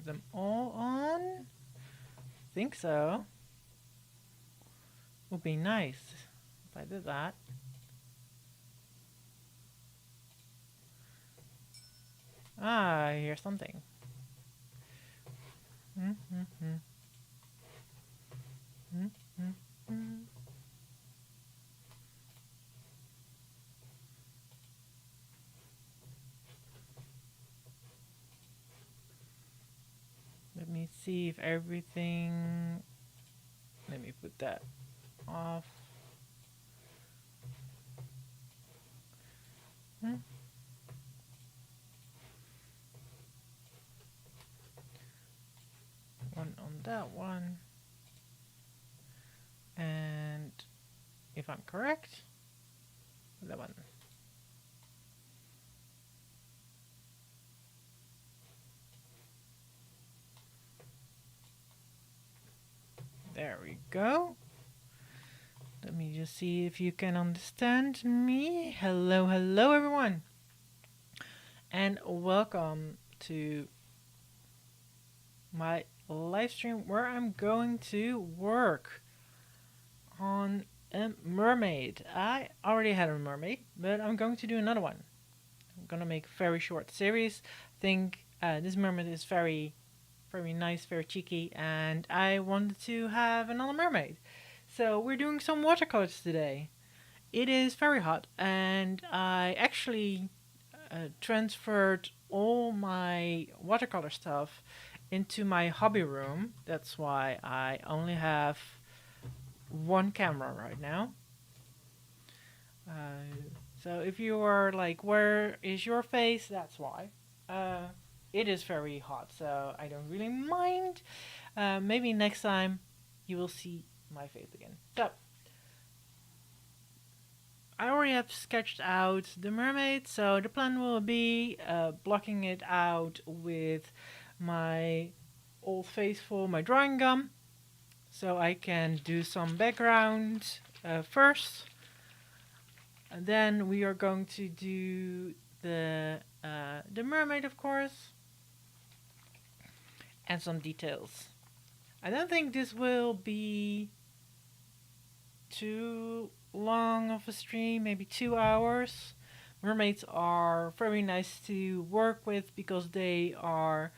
them all on. Think so. Would be nice if I did that. Ah, I hear something. Let me see if everything. Let me put that off. One on that one. And if I'm correct, that one. There we go. Let me just see if you can understand me. Hello, hello everyone. And welcome to my live stream where I'm going to work on a mermaid. I already had a mermaid, but I'm going to do another one. I'm gonna make a very short series. I think this mermaid is very nice, very cheeky, and I wanted to have another mermaid. So we're doing some watercolors today. It is very hot, and I actually transferred all my watercolor stuff into my hobby room. That's why I only have one camera right now. So if you are like, where is your face? That's why. It is very hot, so I don't really mind. Maybe next time you will see my face again. So I already have sketched out the mermaid, so the plan will be blocking it out with my Old Faithful, my drawing gum, so I can do some background first. And then we are going to do the mermaid, of course, and some details. I don't think this will be too long of a stream, maybe 2 hours. Mermaids are very nice to work with because they are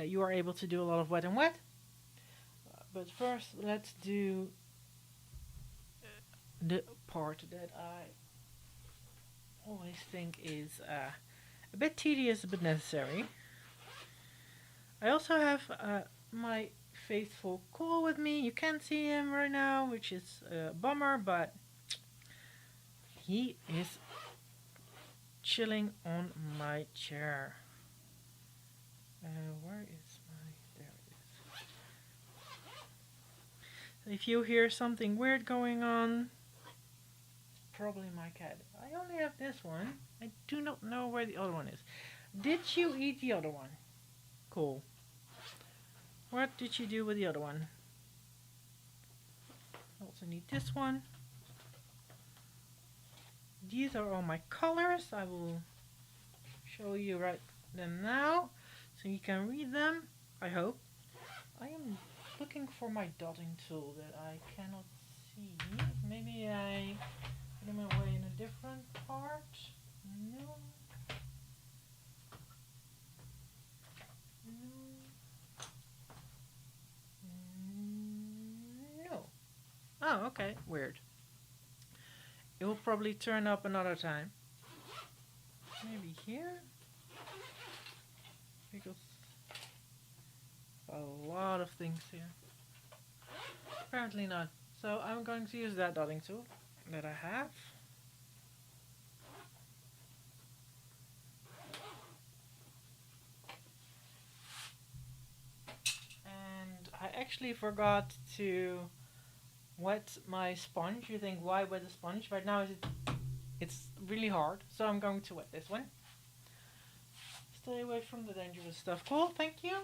you are able to do a lot of wet and wet. But first, let's do the part that I always think is a bit tedious but necessary. I also have my faithful Cole with me. You can't see him right now, which is a bummer, but he is chilling on my chair. Where is my... There it is. If you hear something weird going on, probably my cat. I only have this one. I do not know where the other one is. Did you eat the other one? Cool. What did you do with the other one? I also need this one. These are all my colors. I will show you right them now so you can read them, I hope. I am looking for my dotting tool that I cannot see. Maybe I put them away in a different part. No. No. Oh, okay. Weird. It will probably turn up another time. Maybe here? Because a lot of things here. Apparently not. So I'm going to use that dotting tool that I have. And I actually forgot to wet my sponge. You think, why wet a sponge? Right now it's really hard, so I'm going to wet this one. Stay away from the dangerous stuff. Cool, thank you.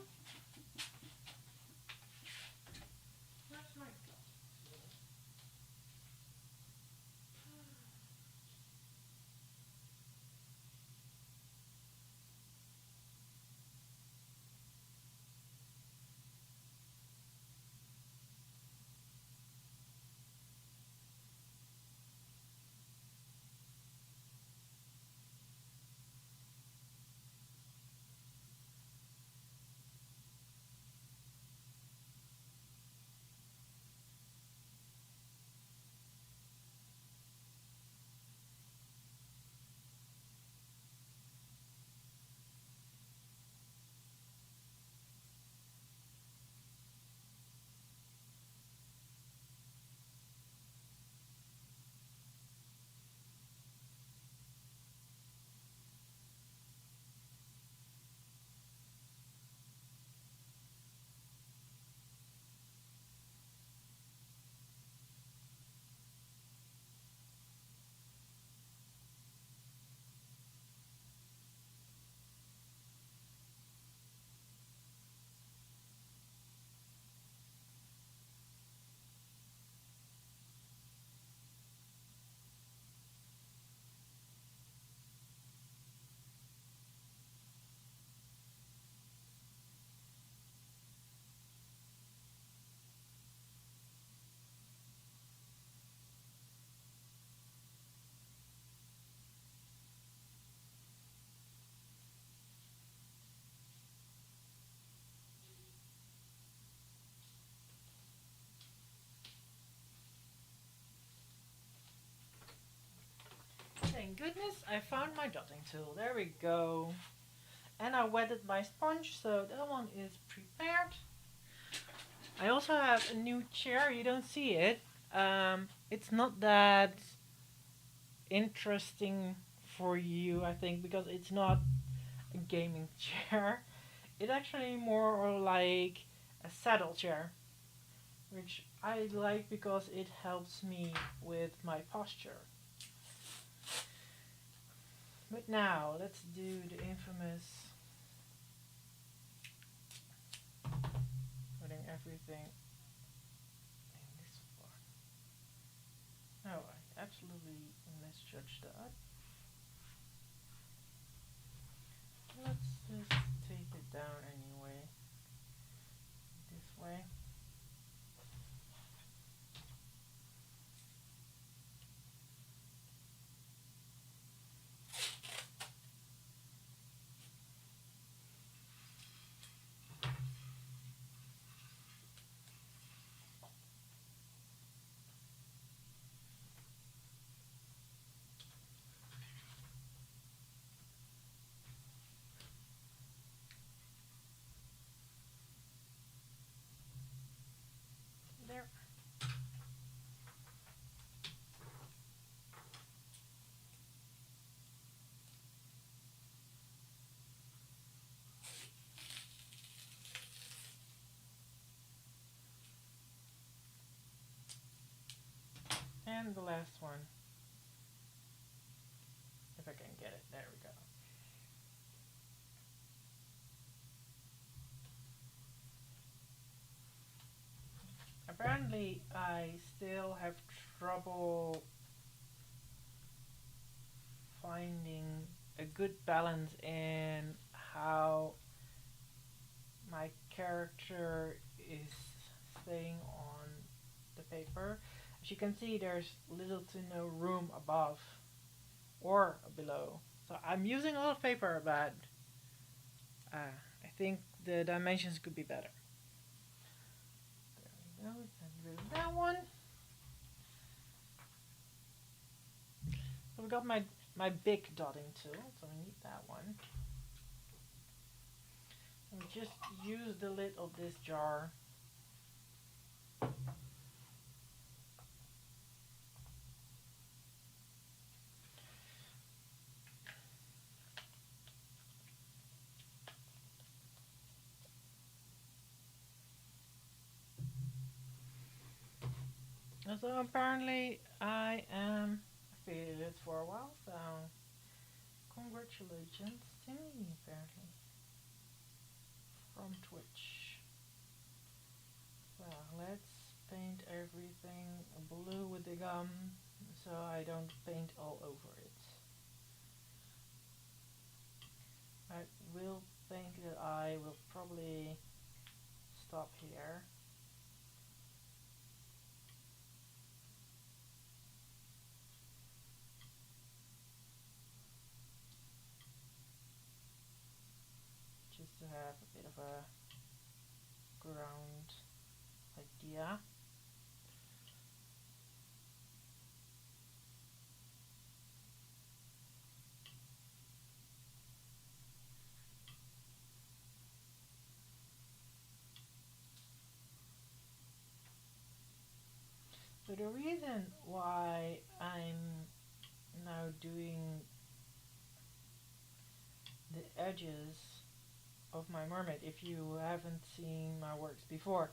I found my dotting tool. There we go. And I wetted my sponge, so that one is prepared. I also have a new chair. You don't see it. It's not that interesting for you, I think, because it's not a gaming chair. It's actually more like a saddle chair, which I like because it helps me with my posture. But now, let's do the infamous putting everything in this one. No, I absolutely misjudged that. Let's just take it down anyway. This way. There. And the last one. If I can get it. There we go. Apparently, I still have trouble finding a good balance in how my character is staying on the paper. As you can see, there's little to no room above or below. So I'm using a lot of paper, but I think the dimensions could be better. There we go, get rid of that one. So we got my big dotting tool, so we need that one. And just use the lid of this jar. So apparently I am affiliated for a while, so congratulations to me apparently. From Twitch. So let's paint everything blue with the gum so I don't paint all over it. I will think that I will probably stop here. Just to have a bit of a ground idea. So the reason why I'm now doing the edges of my mermaid, if you haven't seen my works before,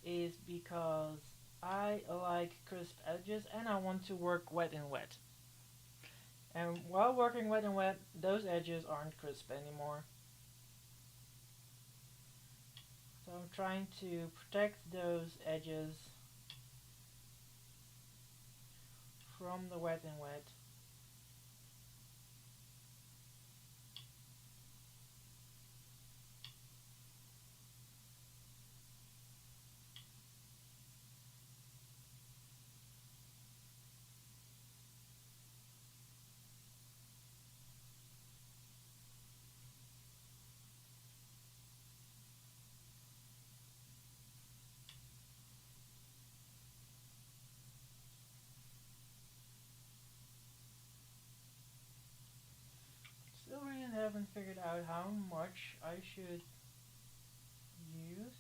is because I like crisp edges and I want to work wet and wet. And while working wet and wet, those edges aren't crisp anymore. So I'm trying to protect those edges from the wet and wet. haven't figured out how much I should use.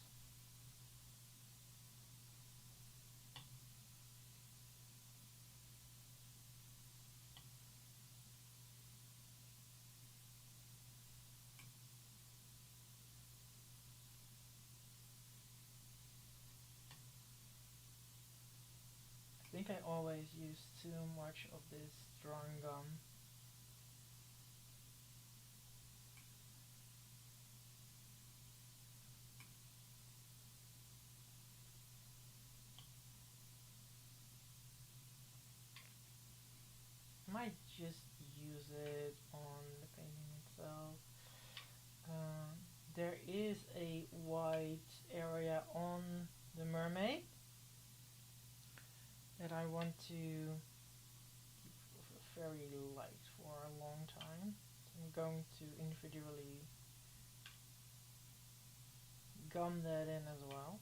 I think I always use too much of this drawing gum. I might just use it on the painting itself. There is a white area on the mermaid that I want to keep very light for a long time. So I'm going to individually gum that in as well.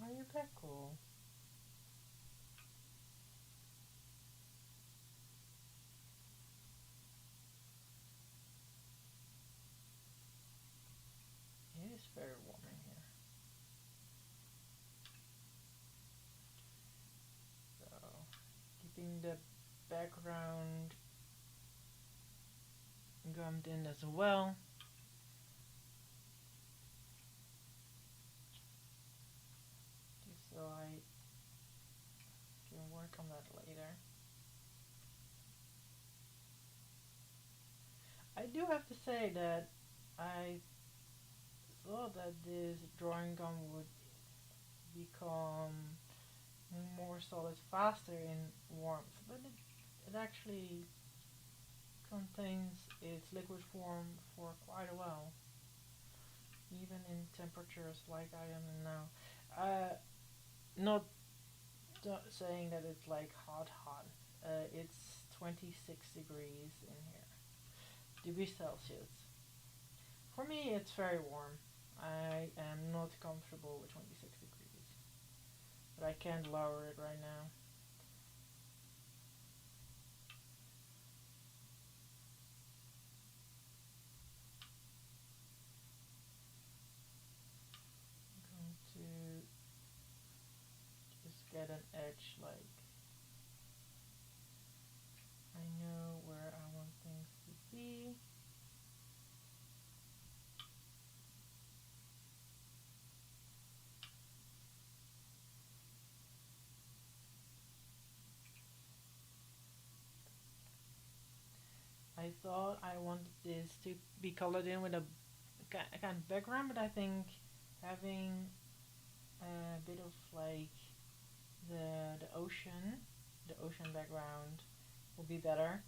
Oh, you're that cool. It is very warm in here. So, keeping the background gummed in as well. Just so I can work on that later. I do have to say that I thought that this drawing gum would become more solid faster in warmth, but it actually contains its liquid form for quite a while, even in temperatures like I am in now. Not saying that it's like hot. It's 26 degrees in here, degrees Celsius. For me, it's very warm. I am not comfortable with 26 degrees, but I can't lower it right now. I'm going to just get an edge like I know where I want things to be. I thought I wanted this to be colored in with a kind of background, but I think having a bit of like the ocean background will be better.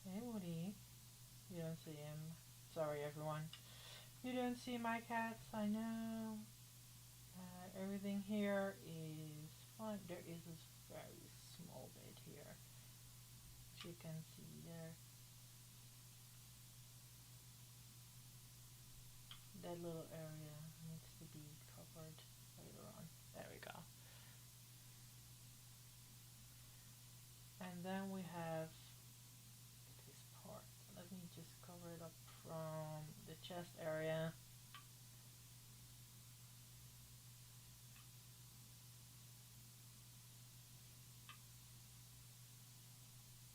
Hey Woody, you don't see him. Sorry everyone. You don't see my cats, I know. Everything here is fine. There is this very small bit here, which you can see there. That little area needs to be covered later on. There we go. And then we have this part. Let me just cover it up from the chest area.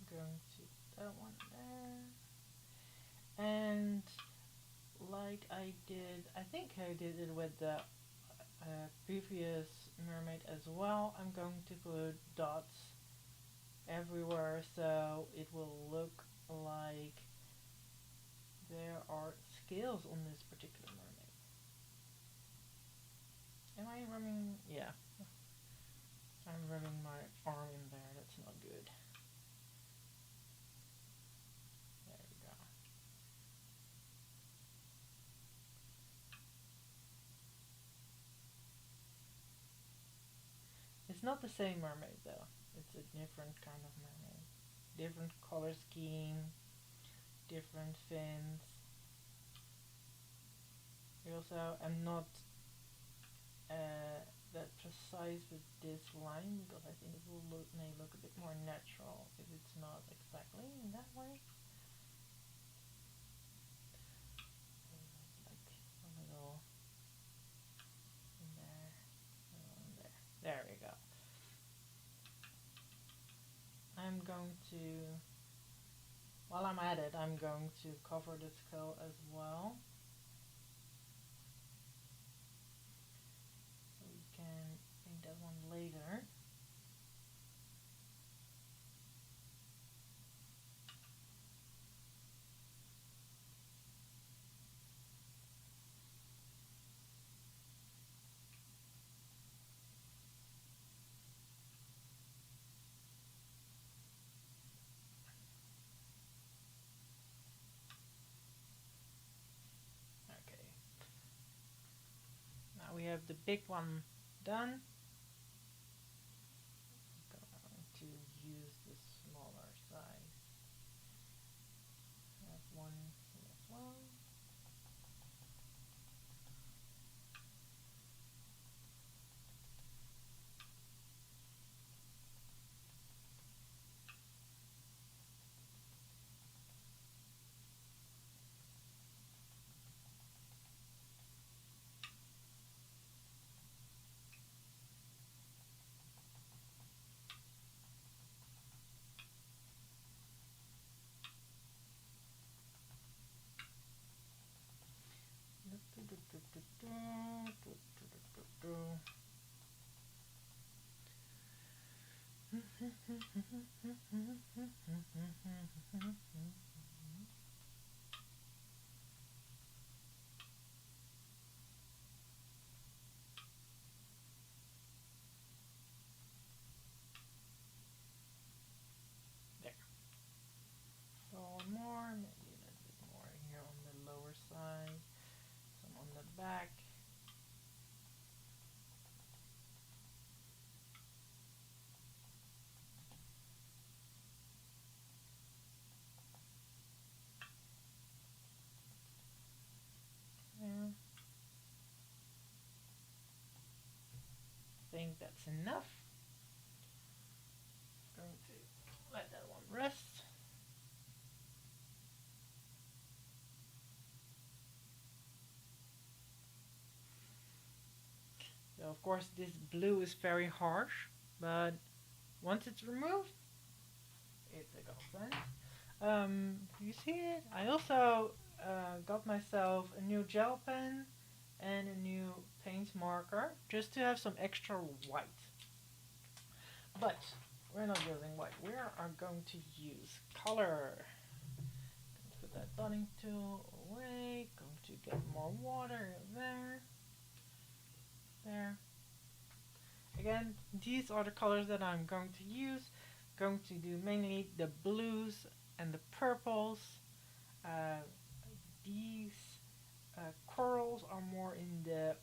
I'm going to that one there. And like I did, I think I did it with the previous mermaid as well, I'm going to put dots everywhere so it will look like there are scales on this particular mermaid. Am I rubbing? Yeah. I'm rubbing my arm in there, that's not good. There we go. It's not the same mermaid though. It's a different kind of mermaid. Different color scheme, different fins. I also am not that precise with this line because I think it will may look a bit more natural if it's not exactly in that way. Like a little in there, in there. There we go. I'm going to, while I'm at it, I'm going to cover the skull as well. So we can paint that one later. Okay. Now we have the big one done. I'm going to use the smaller size. I have one here as well. There. So more, maybe a little bit more here on the lower side, some on the back. Yeah. I think that's enough. Going to let that one rest. So of course this blue is very harsh, but once it's removed, it's a godsend. You see it? I also got myself a new gel pen and a new paint marker just to have some extra white. But we're not using white. We are going to use color. Put that dotting tool away. Going to get more water there. There. Again, these are the colors that I'm going to use. Going to do mainly the blues and the purples. These corals are more in the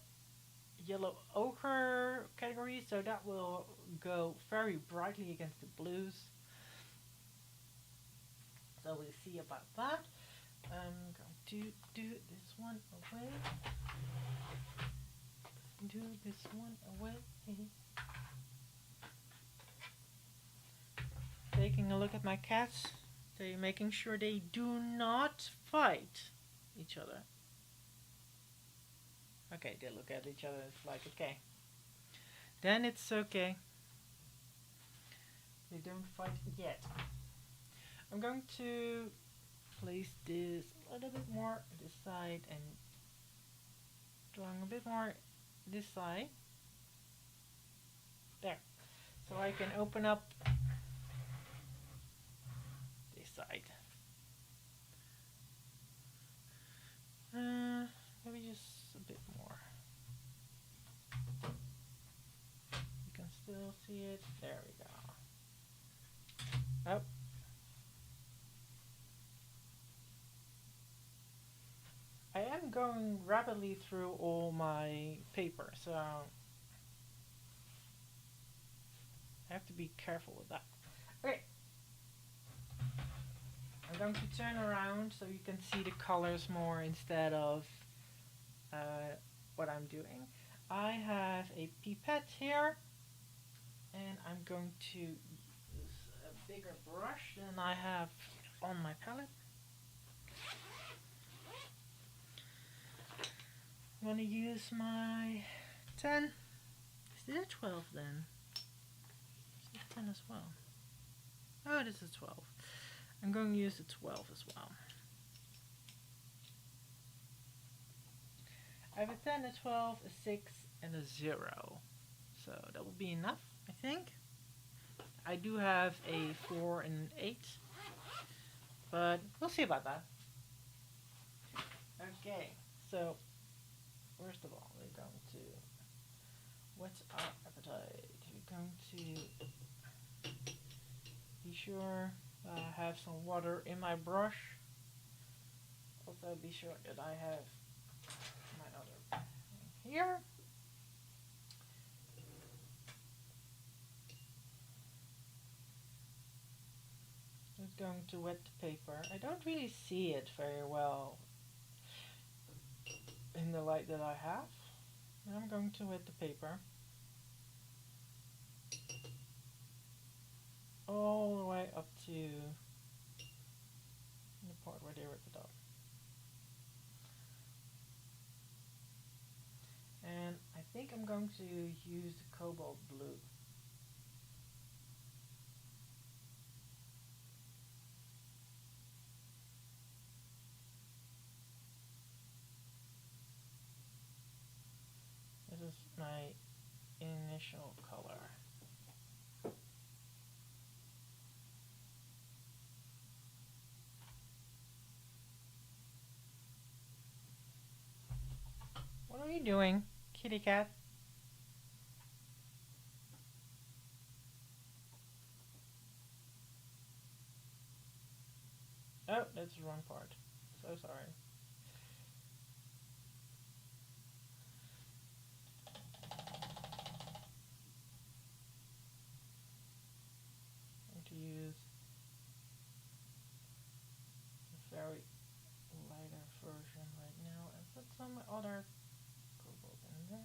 yellow ochre category, so that will go very brightly against the blues. So we'll see about that. I'm going to do this one away. Do this one away. Taking a look at my cats. They're making sure they do not fight each other. Okay, they look at each other. It's like, okay. Then it's okay. They don't fight yet. I'm going to place this a little bit more this side and drawing a bit more this side. There. So I can open up this side. Maybe just a bit more. You can still see it. There we go. Oh. I am going rapidly through all my paper, so I have to be careful with that. Okay. I'm going to turn around so you can see the colors more instead of what I'm doing. I have a pipette here, and I'm going to use a bigger brush than I have on my palette. I'm going to use my 10. Is it a 12 then? Is it 10 as well? Oh, it is a 12. I'm going to use the 12 as well. I have a 10, a 12, a 6, and a 0. So that will be enough, I think. I do have a 4 and an 8, but we'll see about that. Okay, so first of all, we're going to what's our appetite? We're going to be sure that I have some water in my brush. Also be sure that I have my other here. I'm going to wet the paper. I don't really see it very well in the light that I have. I'm going to wet the paper all the way up to the part where they rip it up. And I think I'm going to use the cobalt blue. This is my initial color. What are you doing, kitty cat? Oh, that's the wrong part. So sorry. I'm going to use a very lighter version right now and put some other cobalt in there.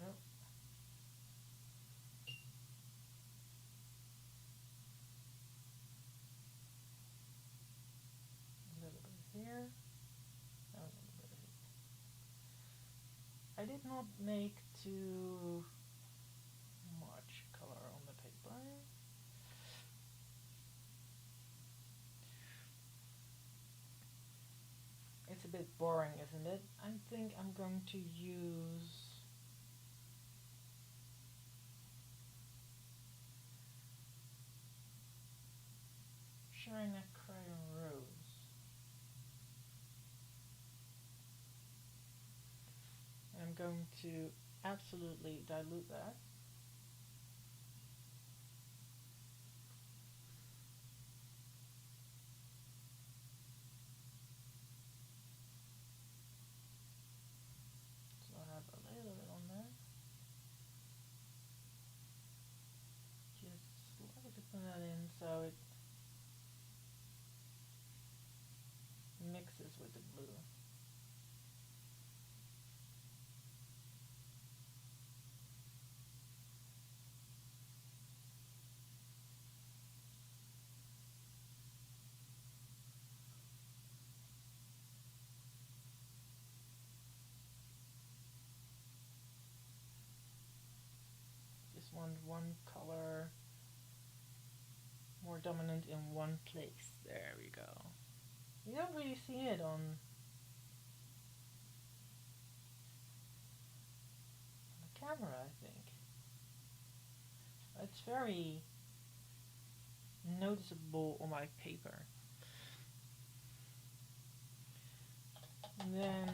Oh, a little bit here. Oh, a little bit here. I did not make too much color on the paper. It's a bit boring, isn't it? I think I'm going to use China Crayon Rose. I'm going to absolutely dilute that. So I have a little bit on there. Just slightly put that in so it mixes with the blue. Just want one color more dominant in one place. There we go. You don't really see it on the camera, I think. It's very noticeable on my paper. And then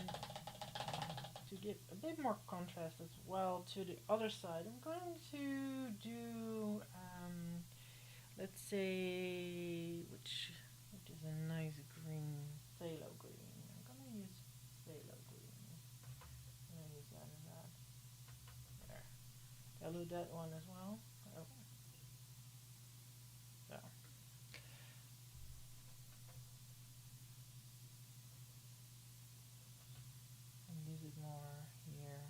to give a bit more contrast as well to the other side, I'm going to do, let's say, which is a nice green, phthalo green. I'm gonna use phthalo green. I'm gonna use that and that. There. Dilute that one as well. Oh. So. And use it more here.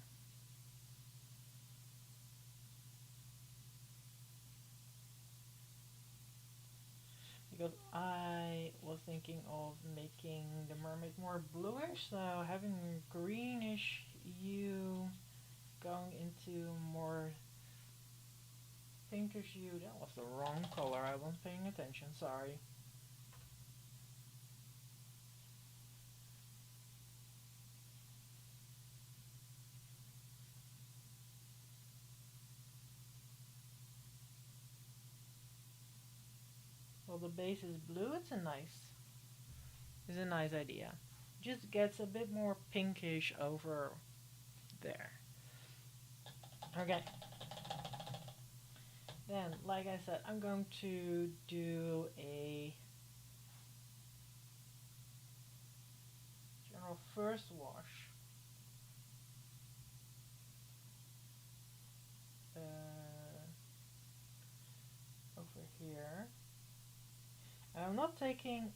Because I was thinking of making the mermaid more bluish, so having a greenish hue going into more pinkish hue. That was the wrong color, I wasn't paying attention, sorry. Well, the base is blue, it's a nice idea. Just gets a bit more pinkish over there. Okay. Then, like I said, I'm going to do a general first wash. Over here. And I'm not taking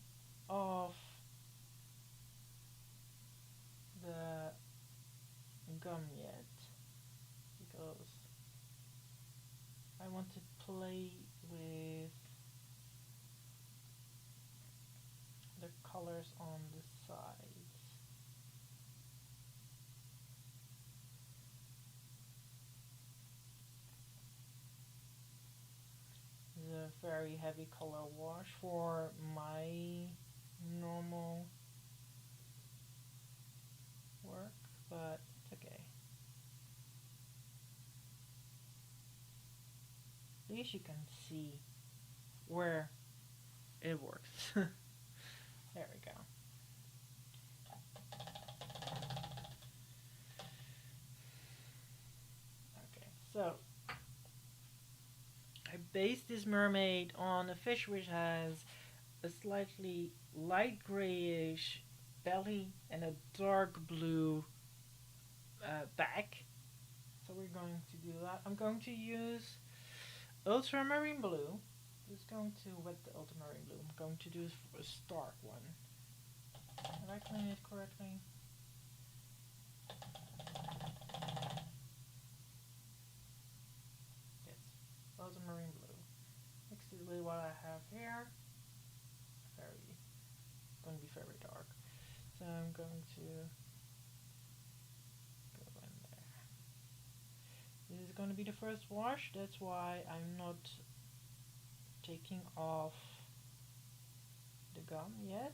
off the gum yet because I want to play with the colors on the sides. This is a very heavy color wash for my normal work, but it's okay. At least you can see where it works. There we go. Okay, so I based this mermaid on a fish which has a slightly light grayish belly and a dark blue back. So we're going to do that. I'm going to use ultramarine blue. Just going to wet the ultramarine blue. I'm going to do a stark one. Did I clean it correctly? Yes, ultramarine blue. Mixed it with what I have here. Going to be very dark. So I'm going to go in there. This is going to be the first wash. That's why I'm not taking off the gum yet.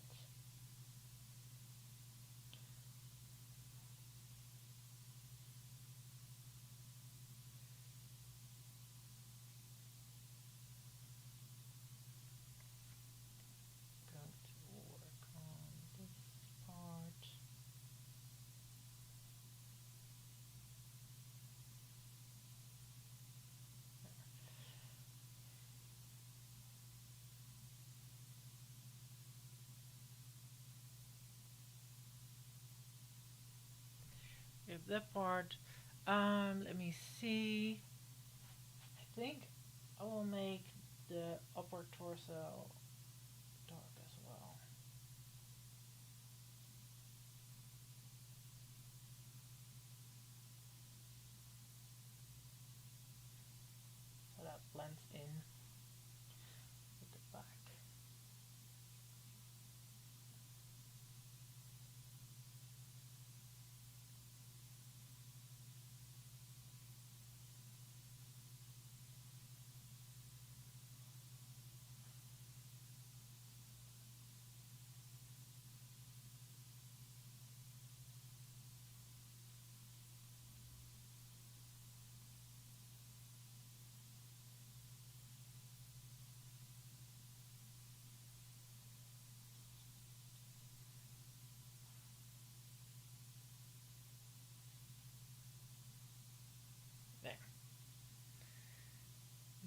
If that part, let me see. I think I will make the upper torso dark as well. So that blends in with the back.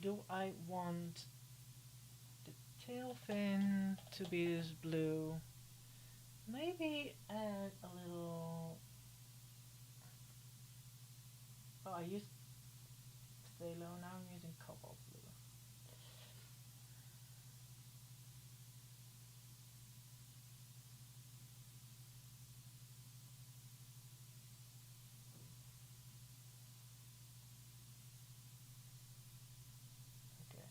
Do I want the tail fin to be this blue? Maybe add a little. Oh, I used phthalo, now I'm using cobalt blue. Okay.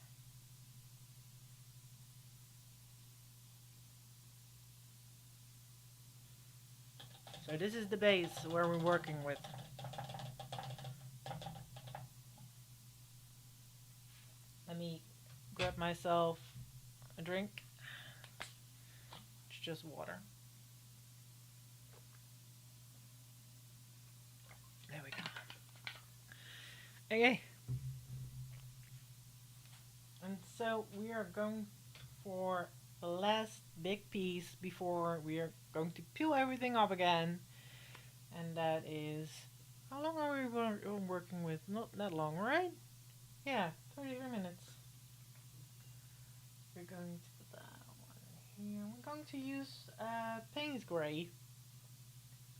So this is the base where we're working with. Let me grab myself a drink. It's just water. There we go. Okay. And so we are going for the last big piece before we are going to peel everything off again. And that is, how long are we working with? Not that long, right? Yeah, 33 minutes. We're going to put that one here. We're going to use Payne's Gray.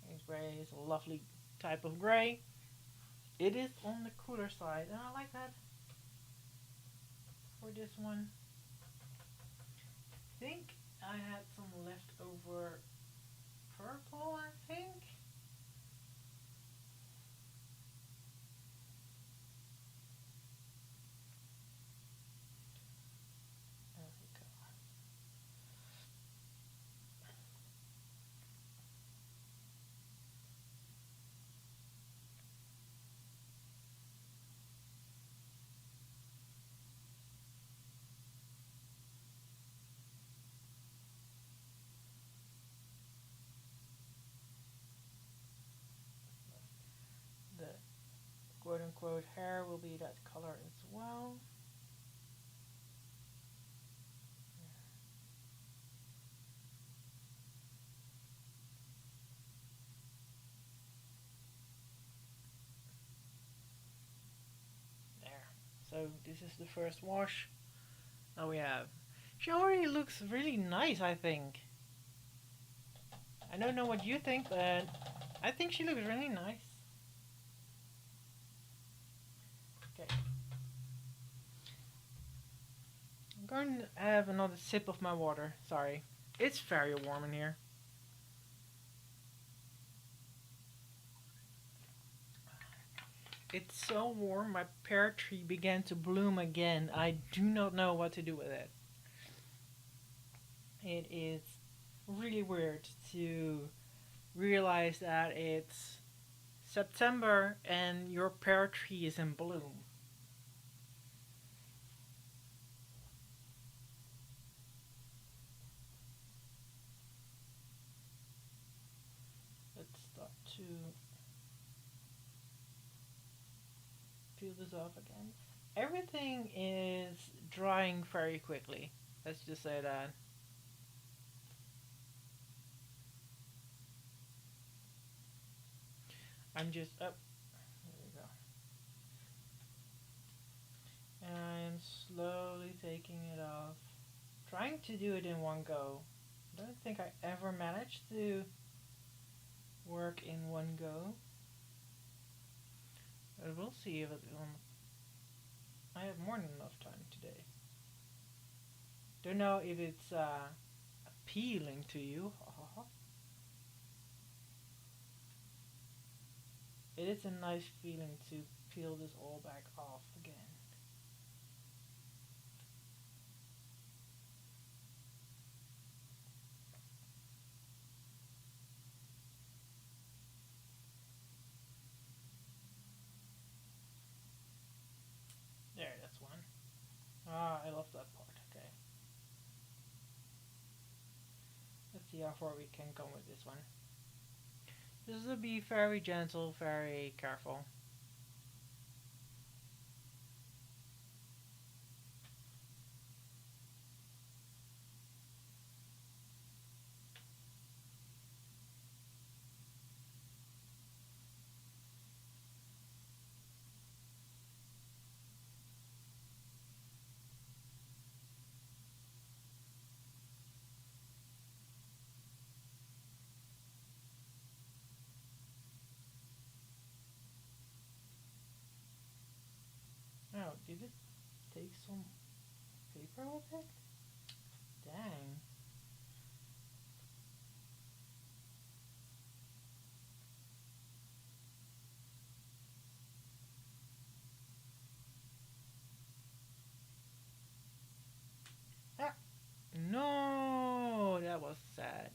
Payne's Gray is a lovely type of gray. It is on the cooler side, and I like that for this one. I think I had some leftover purple, I think. There we go. The quote unquote hair will be that color as well. There. So this is the first wash that we have. She already looks really nice, I think. I don't know what you think, but I think she looks really nice. Okay. I'm going to have another sip of my water. Sorry. It's very warm in here. It's so warm, my pear tree began to bloom again. I do not know what to do with it. It is really weird to realize that it's September and your pear tree is in bloom. Let's start to peel this off again. Everything is drying very quickly. Let's just say that. I'm just up. There we go. And I'm slowly taking it off. Trying to do it in one go. I don't think I ever managed to work in one go. But we'll see if it I have more than enough time today. Don't know if it's appealing to you. It is a nice feeling to peel this all back off again. There, that's one. Ah, I love that part. Okay. Let's see how far we can go with this one. This will be very gentle, very careful. did it take some paper with it? Dang. Ah, no, that was sad.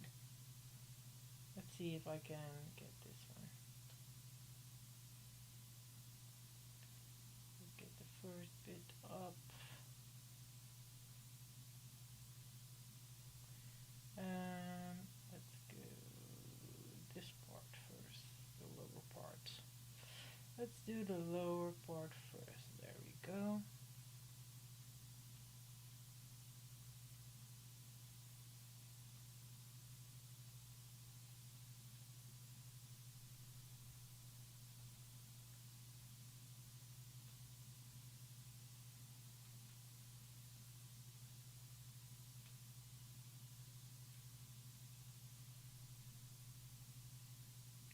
Let's see if I can get this one. Let's get the first bit up. Let's go this part first, the lower part. Let's do the lower part first. There we go.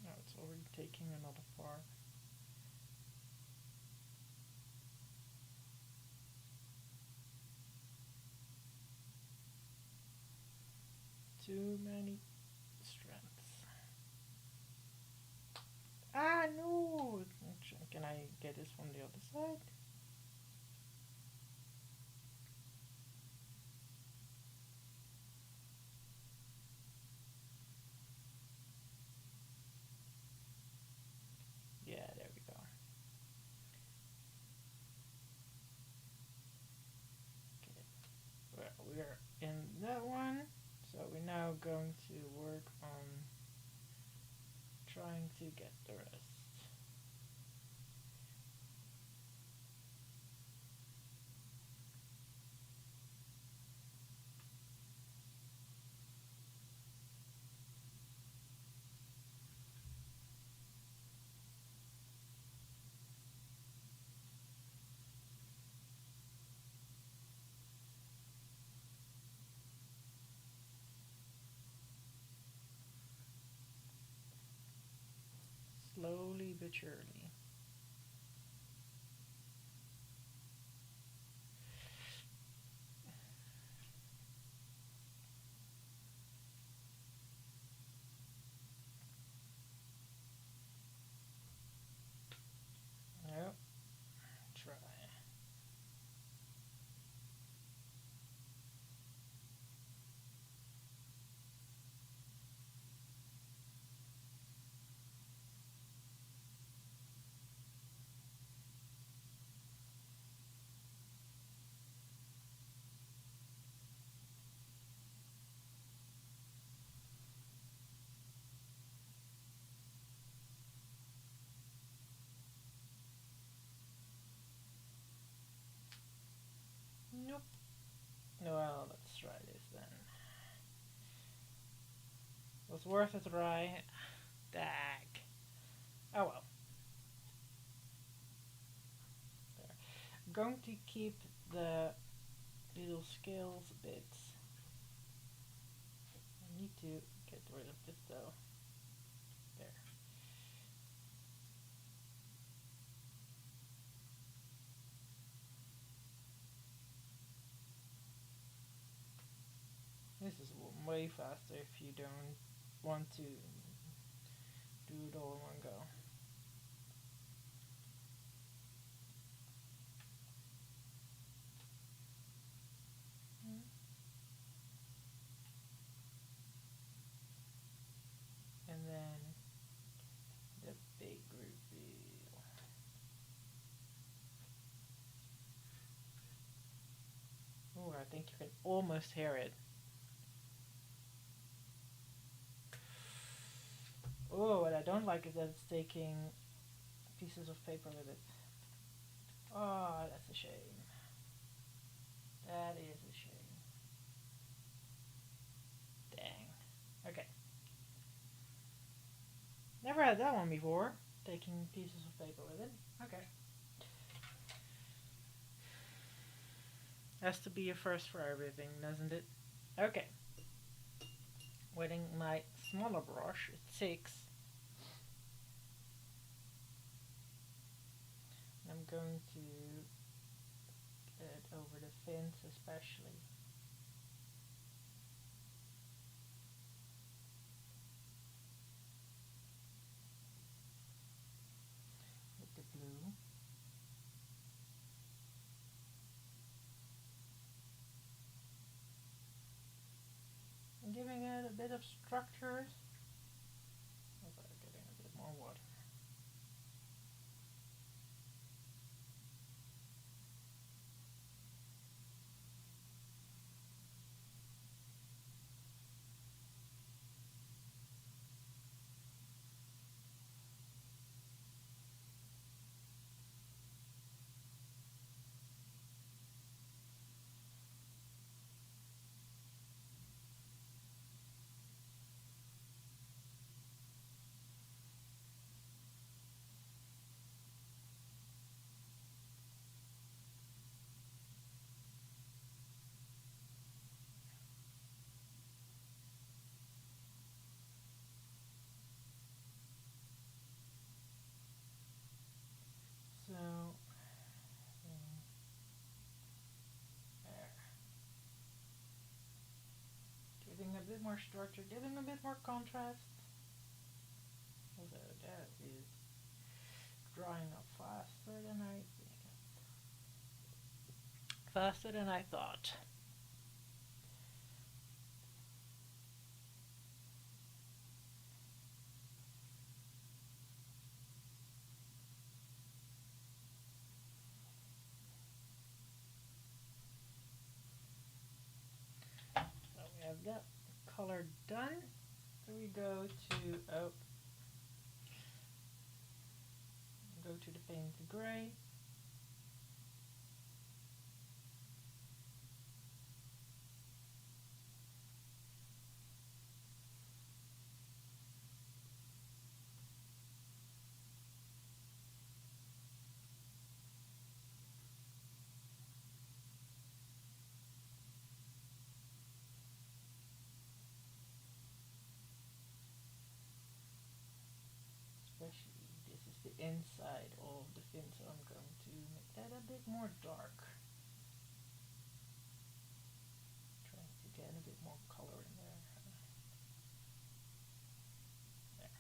Now it's already taking another part. Too many strands. Ah, no! Can I get this from the other side? Yeah, there we go. Okay, well, we're in that one. So we're now going to work on trying to get the rest. Slowly but surely. Yep, try. Nope. Well, let's try this then. It was worth a try. Dag. Oh well. There. I'm going to keep the little scales bits. I need to get rid of this though. There. This is way faster if you don't want to do it all in one go. And then the big reveal. Oh, I think you can almost hear it. Oh, what I don't like is that it's taking pieces of paper with it. Oh, that's a shame. That is a shame. Dang. Okay. Never had that one before. Taking pieces of paper with it. Okay. Has to be a first for everything, doesn't it? Okay. Wetting my smaller brush, it's 6. I'm going to over the fins especially. With the blue. And giving it a bit of structure. Getting a bit more water. So there. Giving a bit more structure, giving a bit more contrast. Although that is drying up faster than I thought. So we have that color done. So we go to the painted gray. Especially this is the inside of the fin, so I'm going to make that a bit more dark. Trying to get a bit more color in there. There.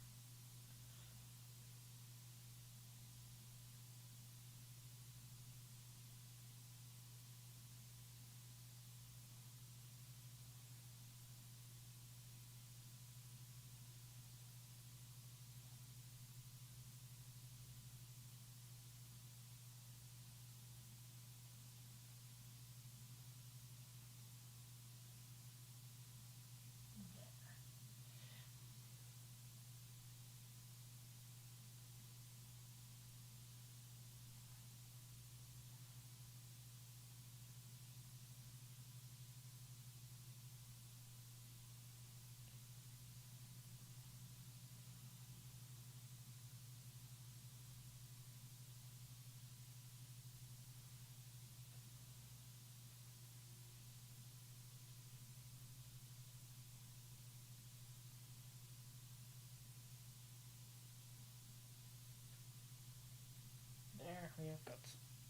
There we have got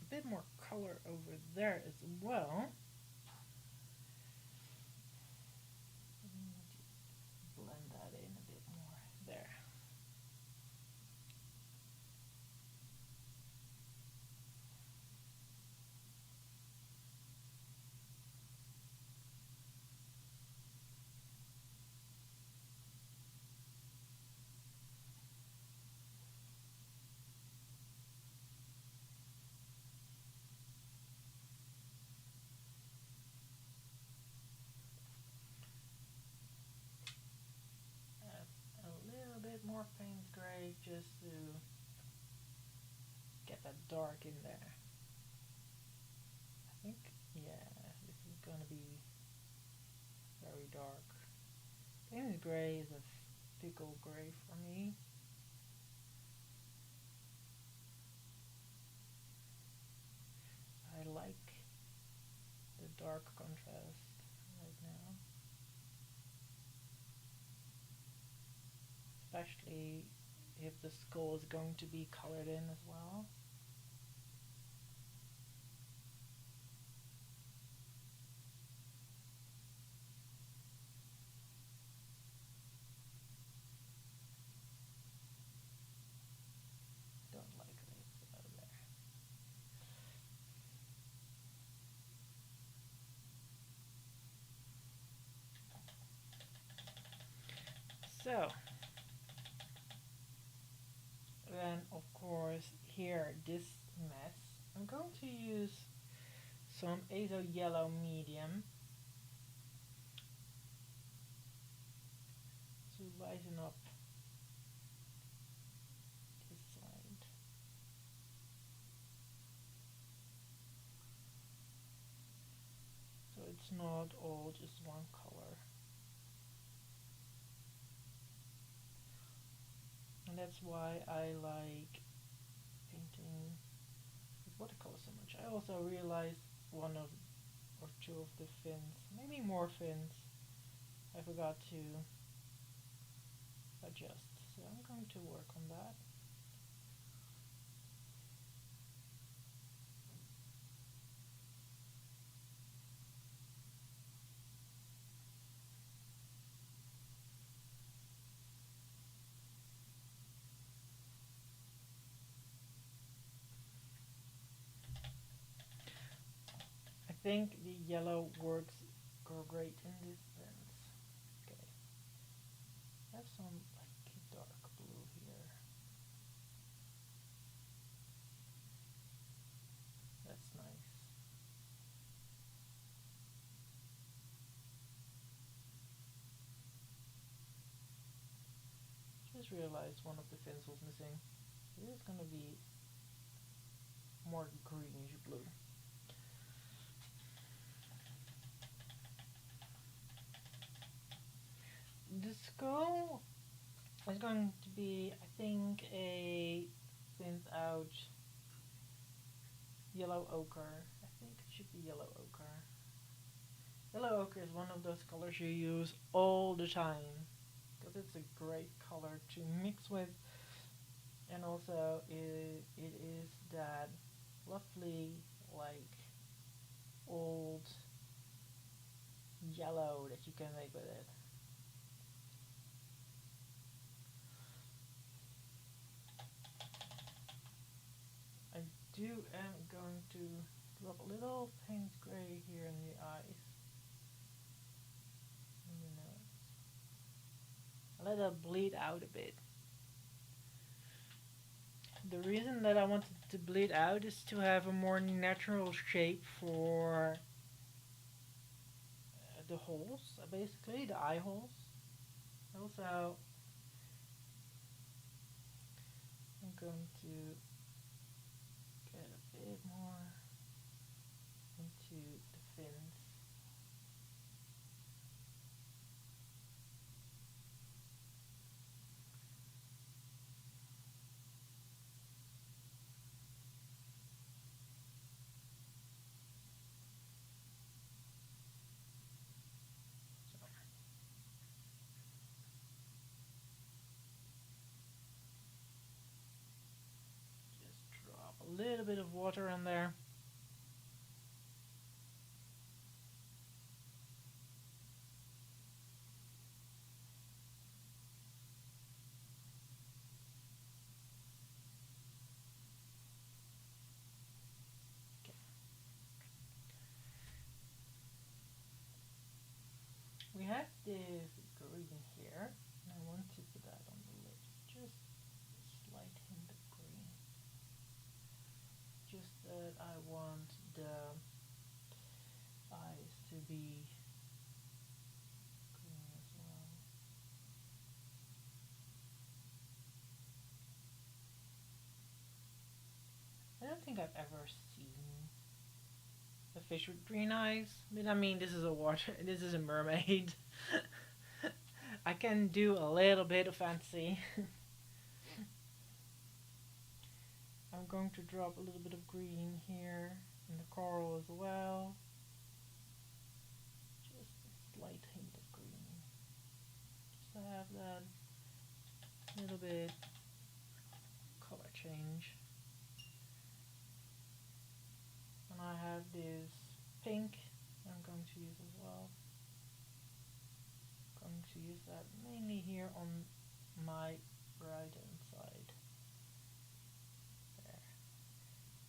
a bit more color over there as well. Blend that in a bit more there. Add a little bit more paint gray just to get that dark in there. I think, yeah, this is gonna be very dark. Painted gray is a fickle gray for me. I like the dark contrast right now. Especially if the skull is going to be colored in as well. So, then of course here this mess, I'm going to use some azo yellow medium to lighten up this side. So it's not all just one color. And that's why I like painting with watercolor so much. I also realized one of or two of the fins, maybe more fins, I forgot to adjust. So I'm going to work on that. I think the yellow works go great in this lens. Okay, I have some like dark blue here. That's nice. Just realized one of the fins was missing. This is gonna be more greenish blue. The skull is going to be, I think, a thinned out yellow ochre. I think it should be yellow ochre. Yellow ochre is one of those colors you use all the time because it's a great color to mix with, and also it is that lovely like old yellow that you can make with it. I do am going to drop a little paint gray here in the eyes and the nose. I let it bleed out a bit. The reason that I wanted to bleed out is to have a more natural shape for the holes, basically the eye holes. Also, I'm going to get a bit more into the fins. Just drop a little bit of water in there. Okay. We have this green here, and I want to put that on the lid. Just a slight hint of green. Just that I want the eyes to be green as well. I don't think I've ever seen a fish with green eyes, but I mean, this is a water, this is a mermaid. I can do a little bit of fancy. I'm going to drop a little bit of green here in the coral as well. Just a slight hint of green. Just to have that little bit color change. And I have this pink I'm going to use as well. I'm going to use that mainly here on my right hand side. There.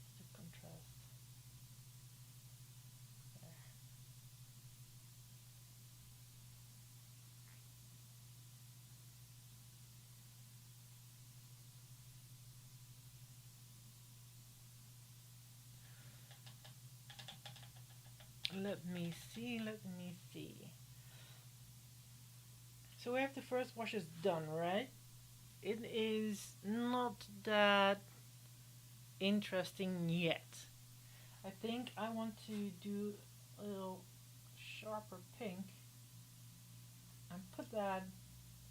Just to contrast. There. Let me see, let me see. So we have the first washes done, right? It is not that interesting yet. I think I want to do a little sharper pink and put that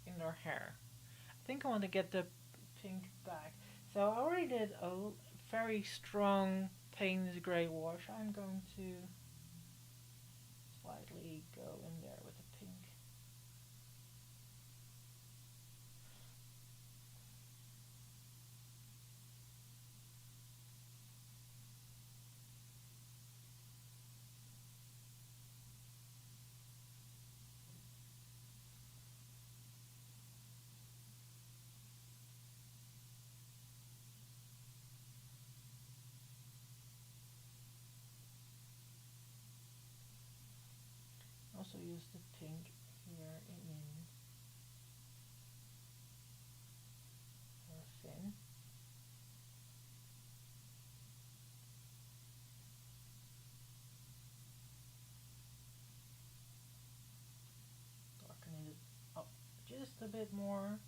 in their hair. I think I want to get the pink back. So I already did a very strong Payne's grey wash. I'm going to slightly go in there with the pink. Also use the pink here in her fin. Darken it up just a bit more.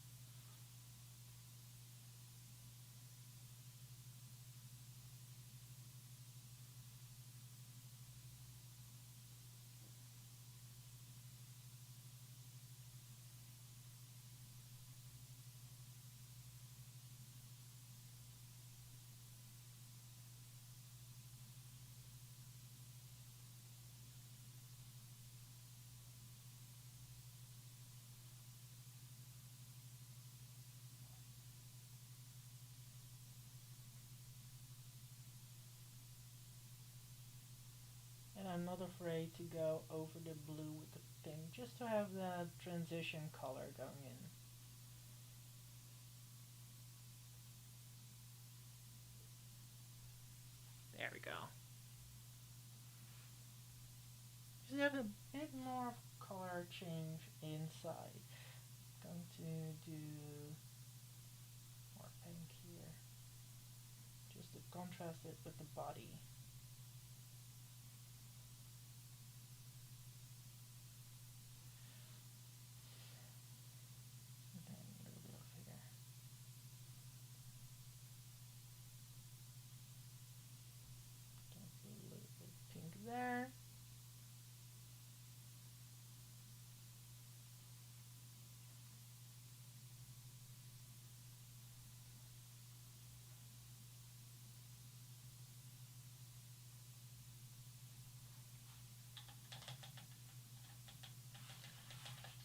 And I'm not afraid to go over the blue with the pink just to have that transition color going in. There we go. Just have a bit more color change inside. Going to do more pink here, just to contrast it with the body. And then a little bit of here. Just a little bit of pink there.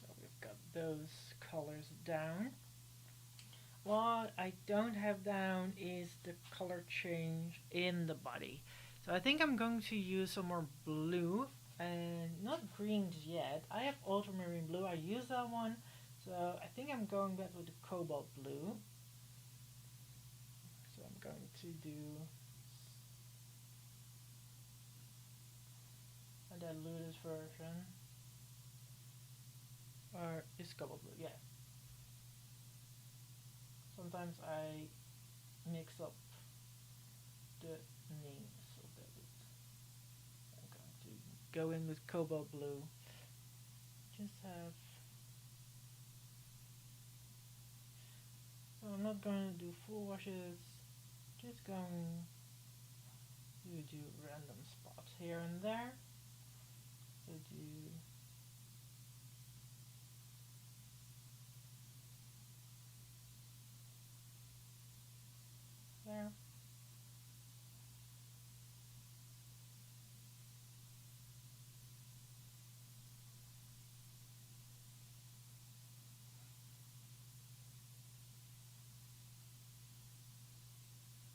So we've got those colors down. What I don't have down is the color change in the body. So I think I'm going to use some more blue and not greens yet. I have ultramarine blue. I use that one. So I think I'm going back with the cobalt blue. So I'm going to do a diluted version. Or is cobalt blue, yeah. Sometimes I mix up the names a bit. I'm going to go in with cobalt blue. Just have. So I'm not going to do full washes. Just going to do random spots here and there. So do there.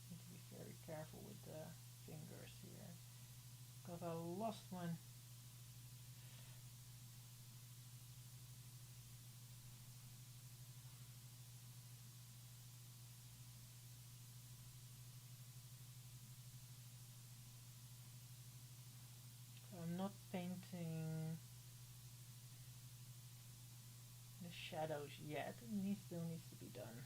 Need to be very careful with the fingers here, because I lost one. So I'm not painting the shadows yet. It still needs to be done.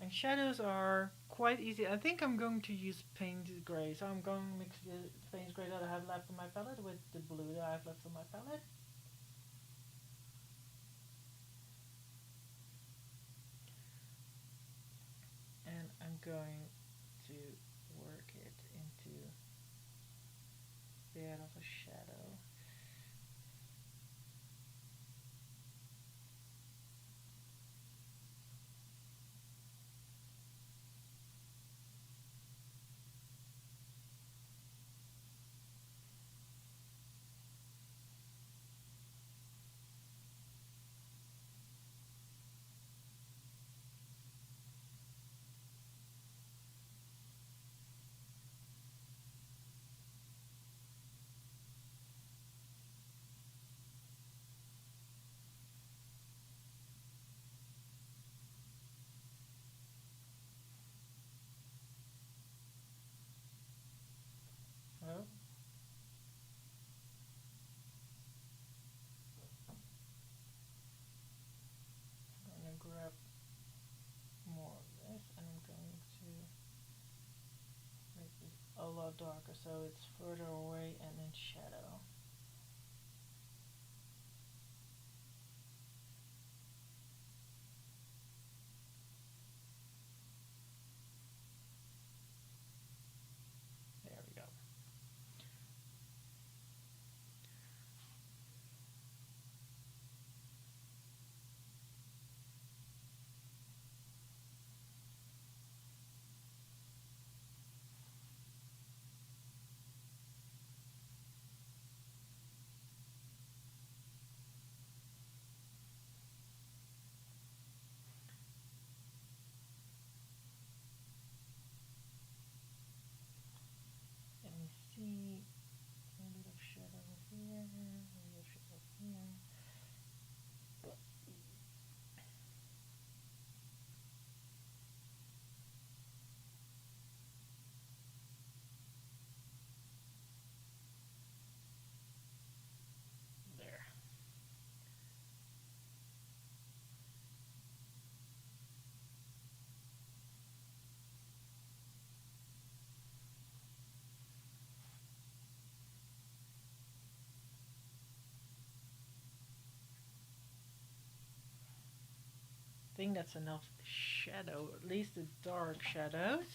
And shadows are quite easy. I think I'm going to use painted gray. So I'm going to mix the painted gray that I have left on my palette with the blue that I have left on my palette. And I'm going to work it into a bit of a shadow. Oh, I'm going to grab more of this and I'm going to make this a lot darker so it's further away and in shadow. There we go. Let me see. A bit of shadow here, a bit of shadow here. There. I think that's enough shadow, at least the dark shadows.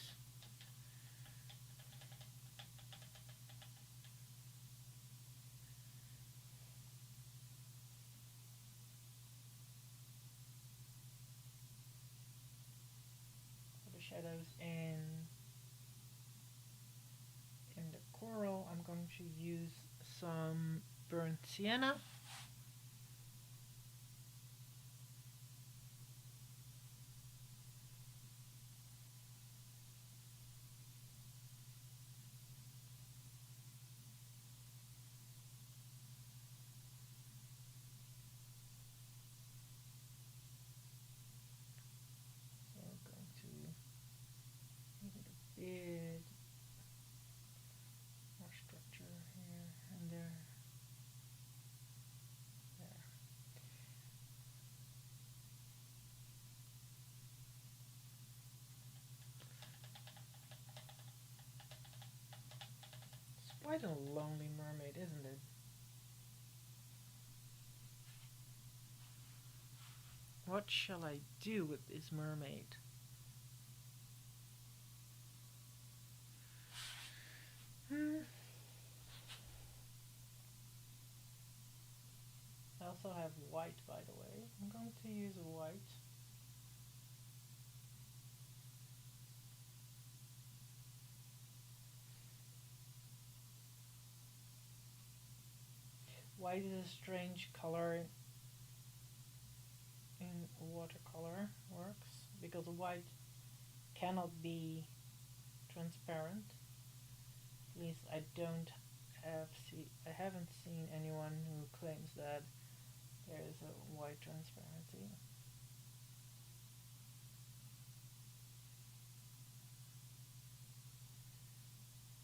For the shadows in the coral, I'm going to use some burnt sienna. So we're going to make it a bit more structure here and there. There. It's quite a lonely mermaid, isn't it? What shall I do with this mermaid? I also have white, by the way. I'm going to use white. White is a strange color in watercolor works because white cannot be transparent. At least I haven't seen anyone who claims that there is a white transparency.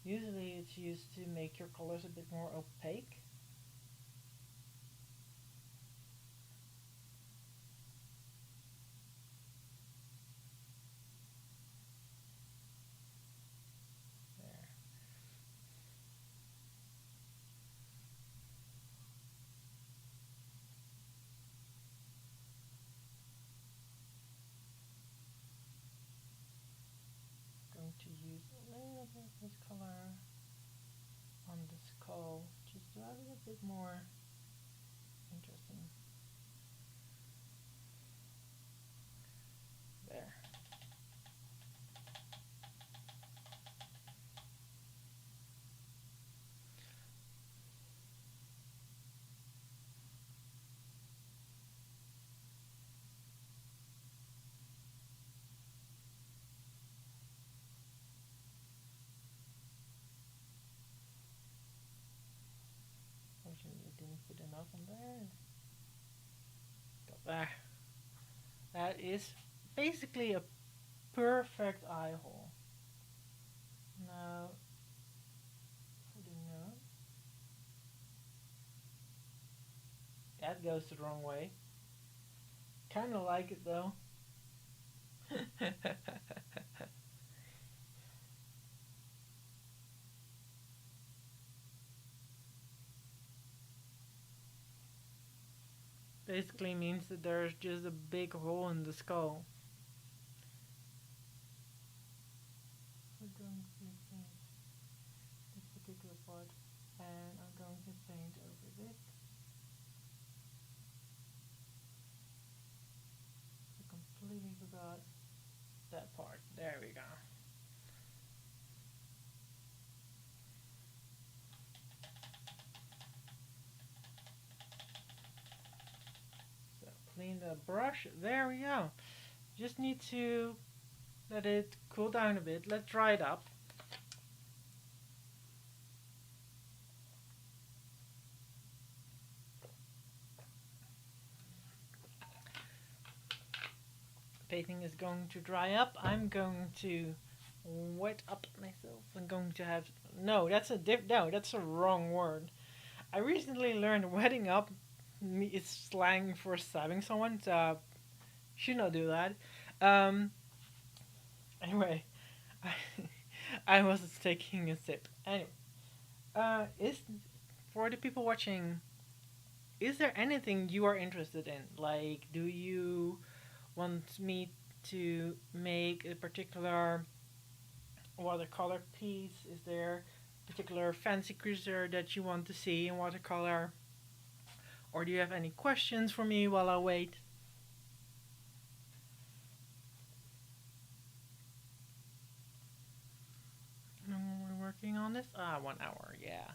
Usually it's used to make your colors a bit more opaque. more interesting. There. Fortunately, I didn't put enough on there. Got there. That is basically a perfect eye hole. Now, for the nose, that goes the wrong way. Kind of like it though. Basically means that there's just a big hole in the skull. I'm going to paint this particular part, and I'm going to paint over this. I completely forgot that part. There we go. So clean the brush. There we go. Just need to let it cool down a bit. Let's dry it up. Painting is going to dry up. I'm going to wet up myself. I'm going to have that's a wrong word. I recently learned wetting up is slang for stabbing someone, so should not do that. Um, anyway, I, I was taking a sip. Anyway, is for the people watching, is there anything you are interested in? Like, do you want me to make a particular watercolor piece? Is there a particular fancy creature that you want to see in watercolor? Or do you have any questions for me while I wait? We're working on this? 1 hour, yeah.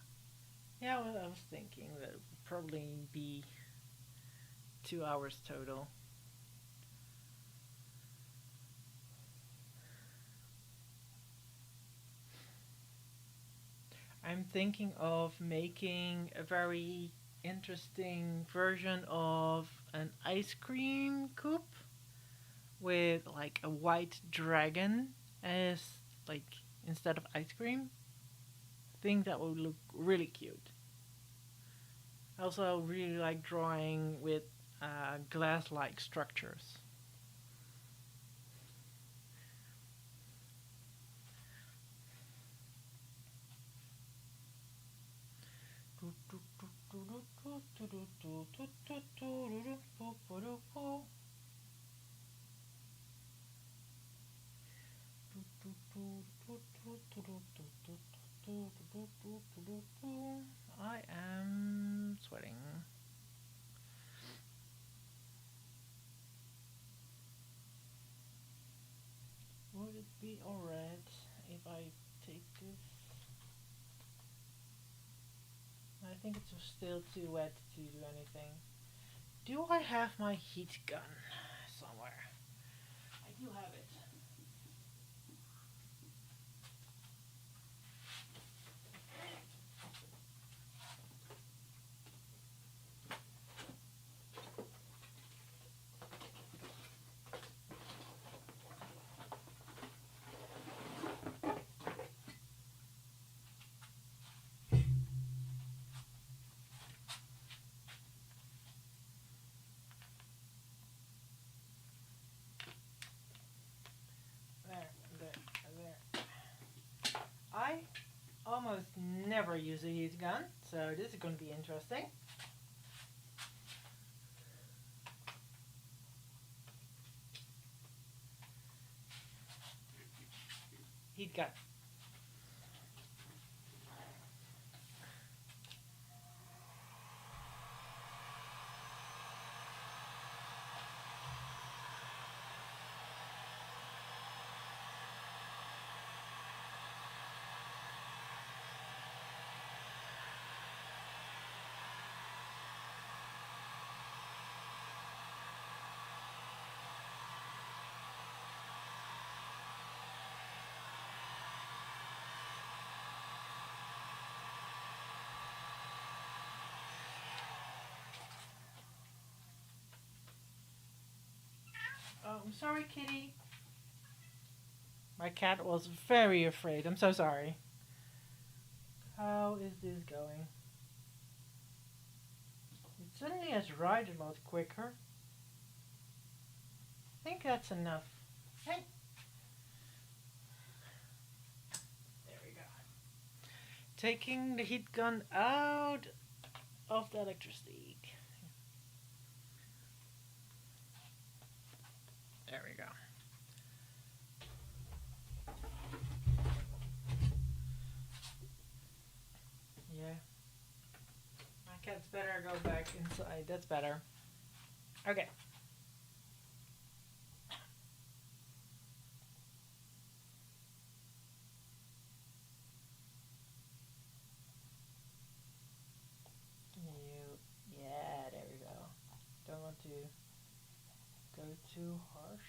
Yeah, well, I was thinking that it would probably be 2 hours total. I'm thinking of making a very interesting version of an ice cream coupe with like a white dragon as like instead of ice cream. I think that would look really cute. I also really like drawing with glass-like structures. I am sweating. Would it be alright if I take this? I think it's still too wet to do anything. Do I have my heat gun somewhere? I do have it. There. I almost never use a heat gun, so this is going to be interesting. Heat gun. Oh, I'm sorry, kitty. My cat was very afraid. I'm so sorry. How is this going? It suddenly has ride mode quicker. I think that's enough. Hey, there we go. Taking the heat gun out of the electricity. There we go. Yeah. My cat's better go back inside. That's better. Okay. You, yeah, there we go. Don't want to go too harsh.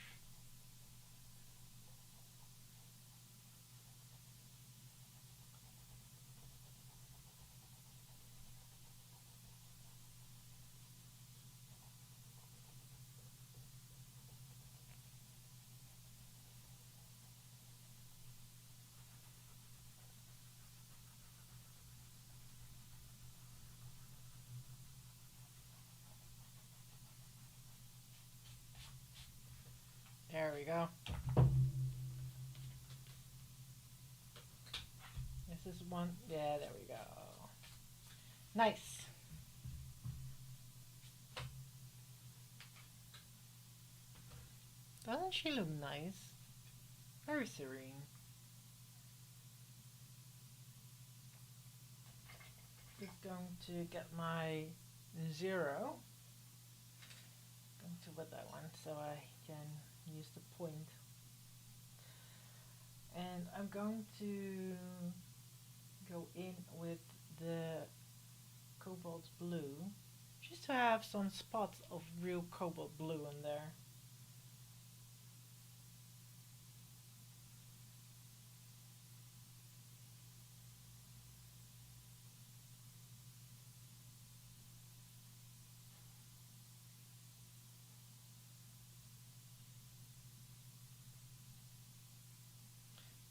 There we go. This is one. Yeah, there we go. Nice. Doesn't she look nice? Very serene. Just going to get my 0. Going to wet that one so I can use the point. And I'm going to go in with the cobalt blue just to have some spots of real cobalt blue in there.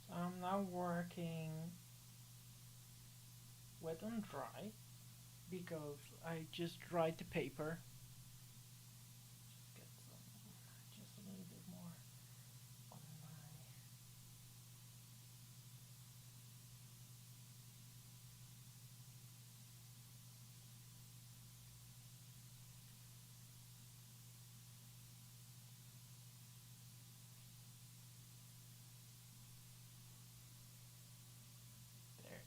So I'm now working wet on dry because I just dried the paper. Just get some, just a little bit more on my. There.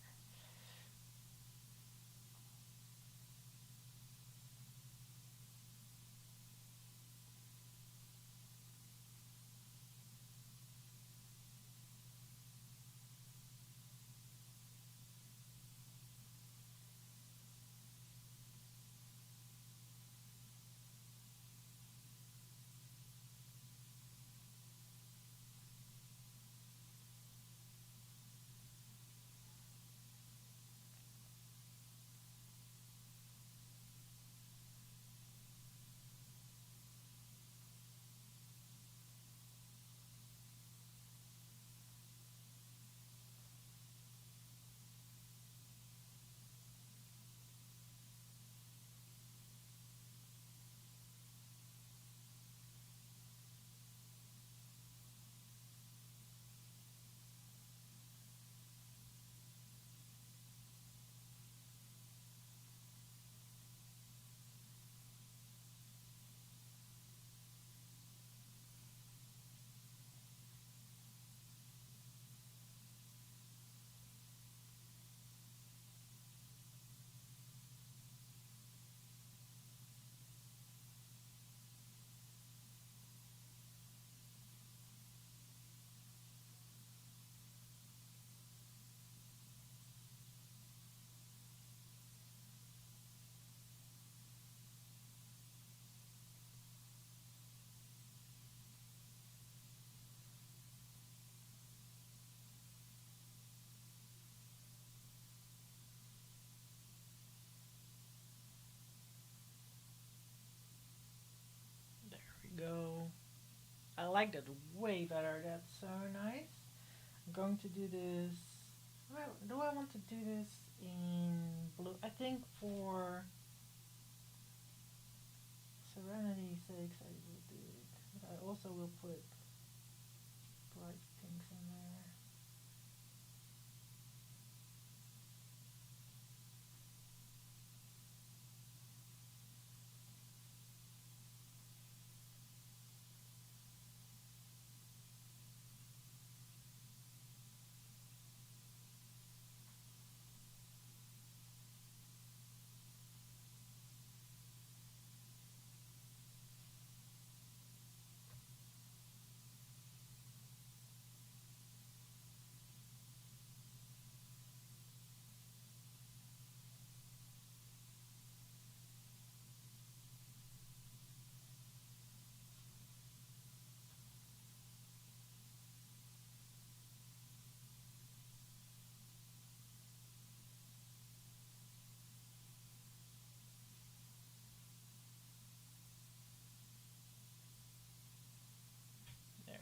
There we go. I like that way better. That's so nice. I'm going to do this. Well, do I want to do this in blue? I think for Serenity's sake, I will do it. But I also will put bright pinks in there. There.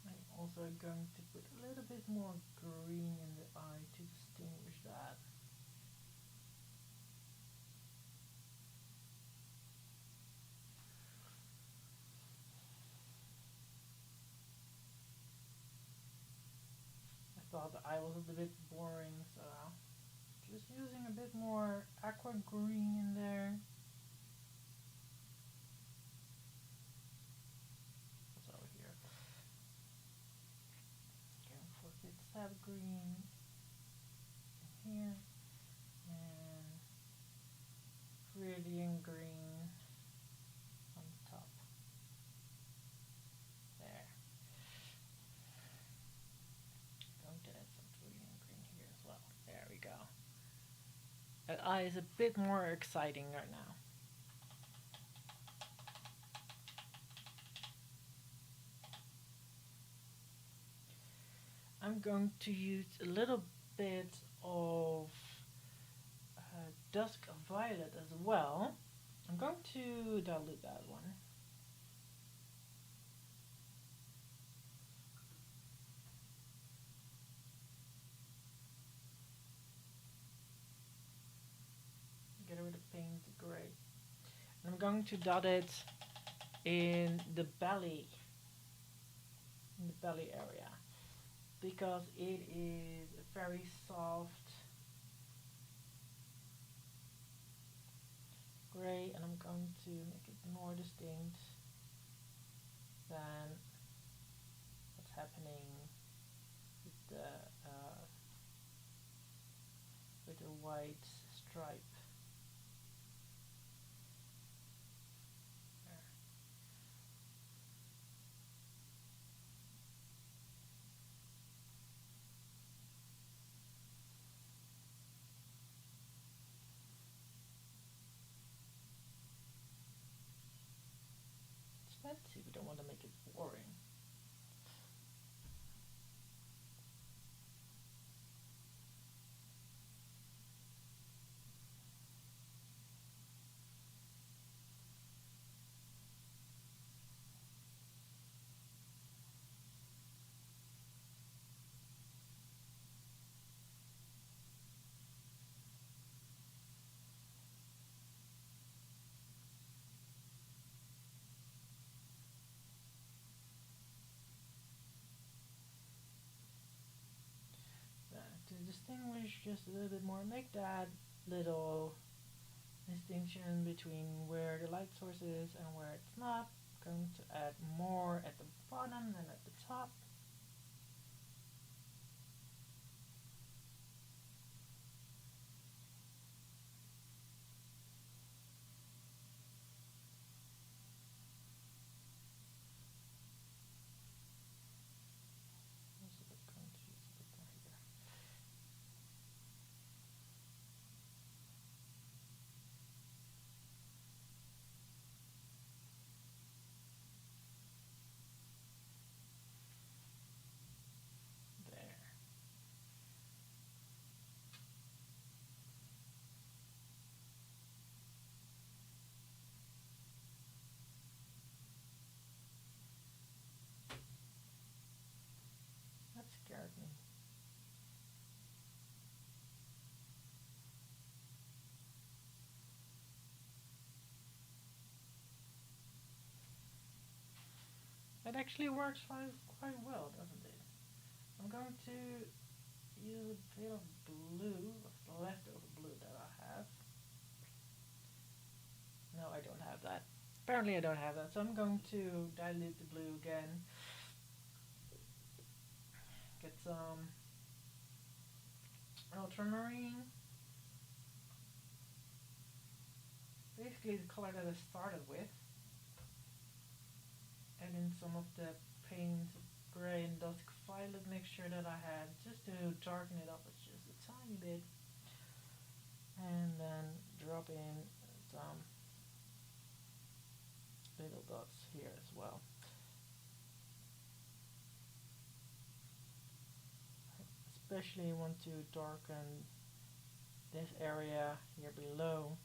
I'm also going to put a little bit more green in the eye to distinguish that. I thought the eye was a bit boring, so just using a bit more aqua green in there. What's over here? Going for a bit sap green here and Viridian green on top. There. Going to add some Viridian green here as well. There we go. That eye is a bit more exciting right now. I'm going to use a little bit of dusk violet as well. I'm going to dilute that one. Get rid of paint gray. And I'm going to dot it in the belly area, because it is a very soft gray, and I'm going to make it more distinct than what's happening with the white stripe. It's fancy, we don't want to make it boring. To distinguish just a little bit more, make that little distinction between where the light source is and where it's not. I'm going to add more at the bottom than at the top. It actually works quite well, doesn't it? I'm going to use a bit of blue, of the leftover blue that I have. No, I don't have that. Apparently I don't have that, so I'm going to dilute the blue again. Get some ultramarine. Basically the color that I started with. And in some of the paint gray and dusk violet mixture that I had, just to darken it up just a tiny bit. And then drop in some little dots here as well. Especially want to darken this area here below.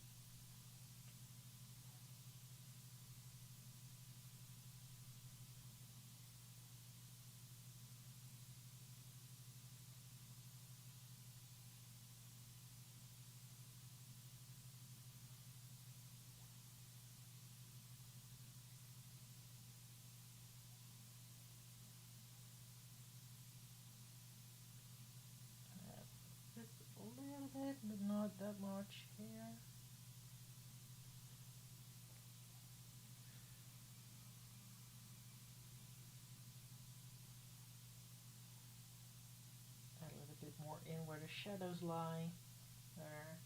Just a little bit, but not that much here. Add a little bit more in where the shadows lie. There.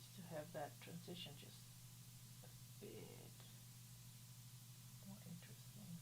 Just to have that transition just a bit more interesting.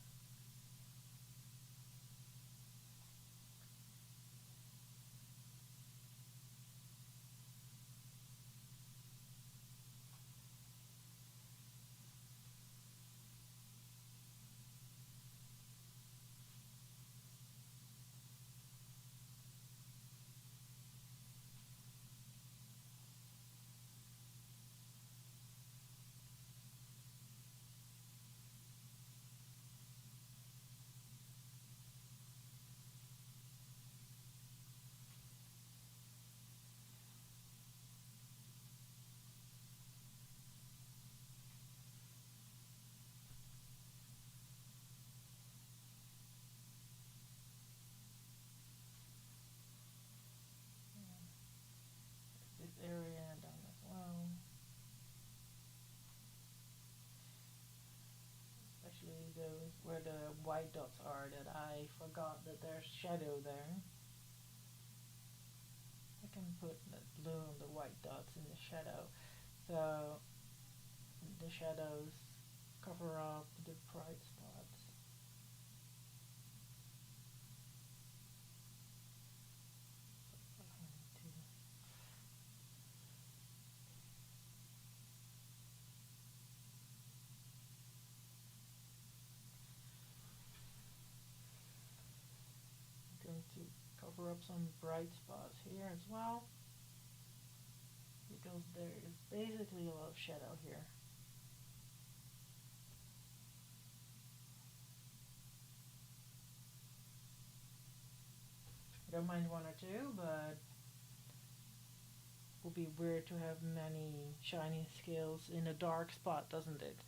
This area down as well. Especially those where the white dots are that I forgot that there's shadow there. I can put the blue and the white dots in the shadow, so the shadows cover up the bright spots. I'm going to cover up some bright spots here as well, because there is basically a lot of shadow here. I don't mind one or two, but it would be weird to have many shiny scales in a dark spot, doesn't it?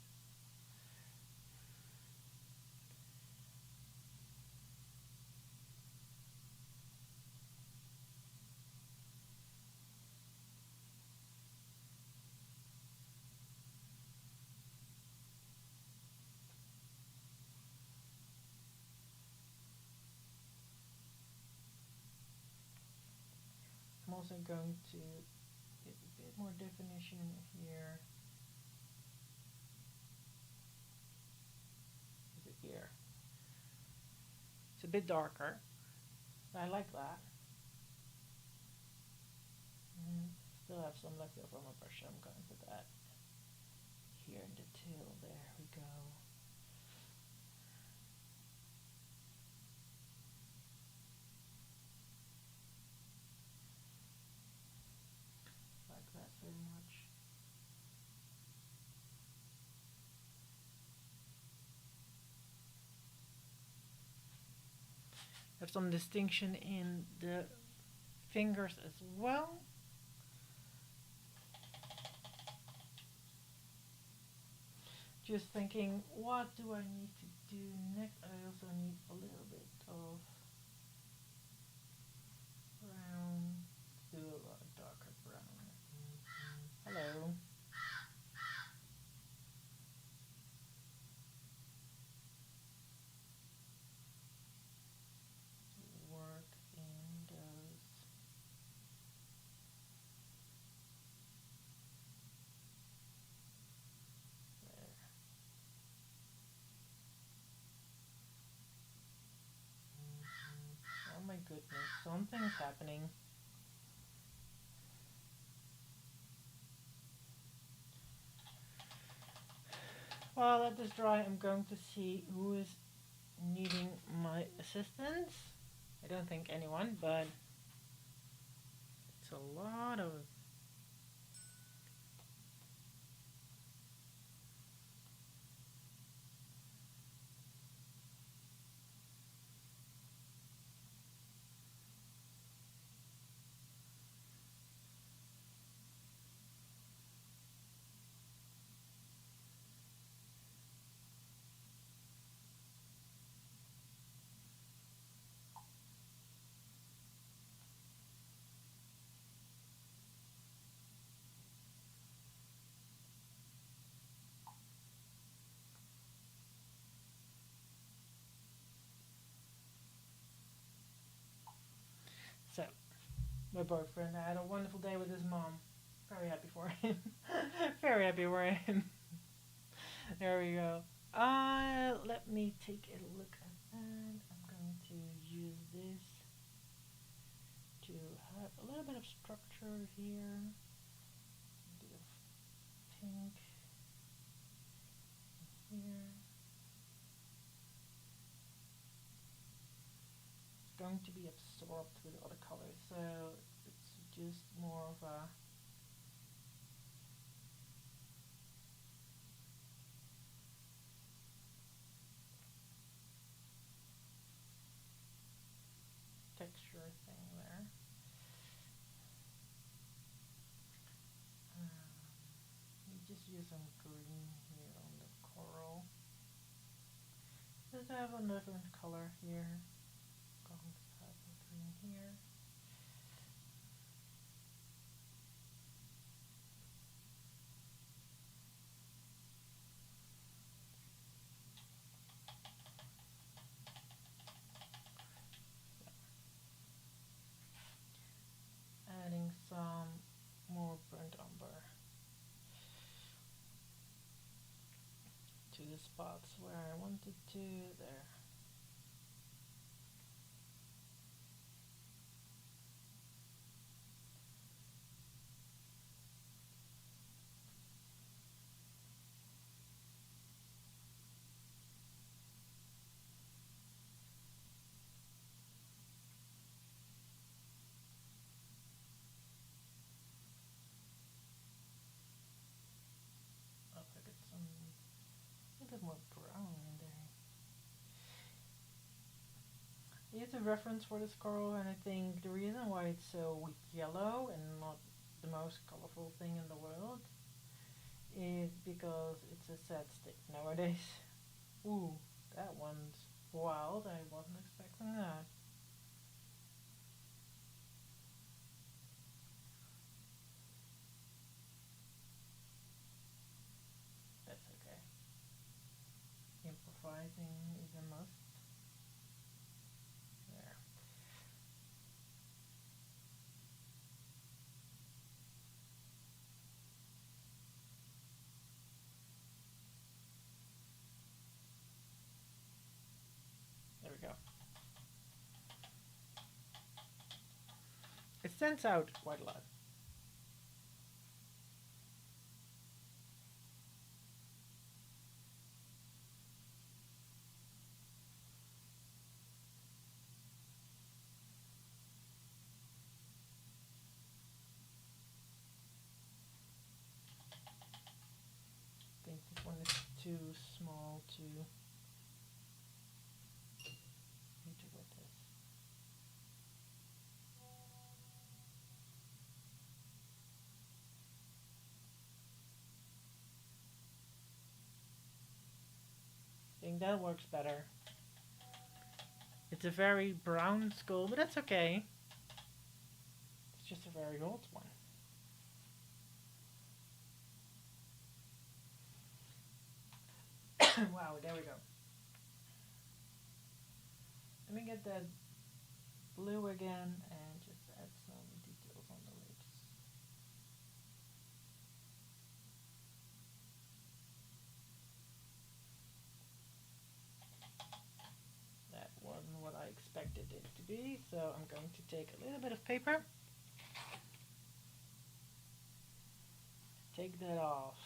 I'm also going to get a bit more definition here. Here. It's a bit darker. I like that. Still have some left over on my brush, so I'm going to put that here in the tail. There we go. Like that very much. Have some distinction in the fingers as well. Just thinking, what do I need to do next? I also need a little bit of brown. Do a darker brown. Hello. Work in those. There. Oh my goodness, something's happening. While let this dry, I'm going to see who is needing my assistance. I don't think anyone, but it's a lot of. So, my boyfriend had a wonderful day with his mom. Very happy for him. Very happy for him. There we go. Let me take a look at that. I'm going to use this to have a little bit of structure here. A bit of pink here. It's going to be absorbed with other colors, so it's just more of a texture thing there. You just use some green here on the coral. Just have a different color here. Going to have a green here. Adding some more burnt umber to the spots where I wanted to. There. Oh, I get some a bit more brown in there. It's a reference for this coral, and I think the reason why it's so yellow and not the most colorful thing in the world is because it's a sad stick nowadays. Ooh, that one's wild. I wasn't expecting that. That's okay. Improvising is a must. There. There we go. It stands out quite a lot. I think this one is too small to integrate this. think that works better. It's a very brown skull, but that's okay. It's just a very old one. Wow, there we go. Let me get that blue again and just add some details on the lips. That wasn't what I expected it to be, so I'm going to take a little bit of paper. Take that off.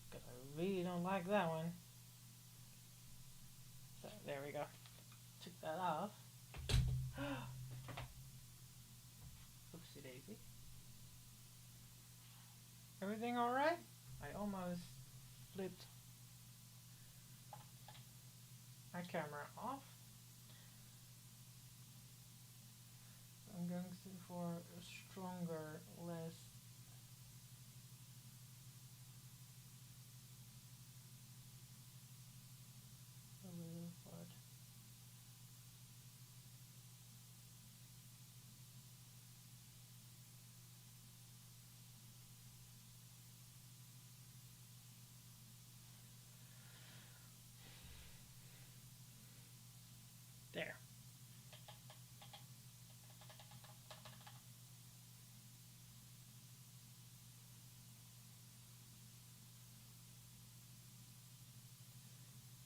Because I really don't like that one. So there we go. Took that off. Oopsie daisy. Everything alright? I almost flipped my camera off. I'm going to for a stronger, less a little part. There.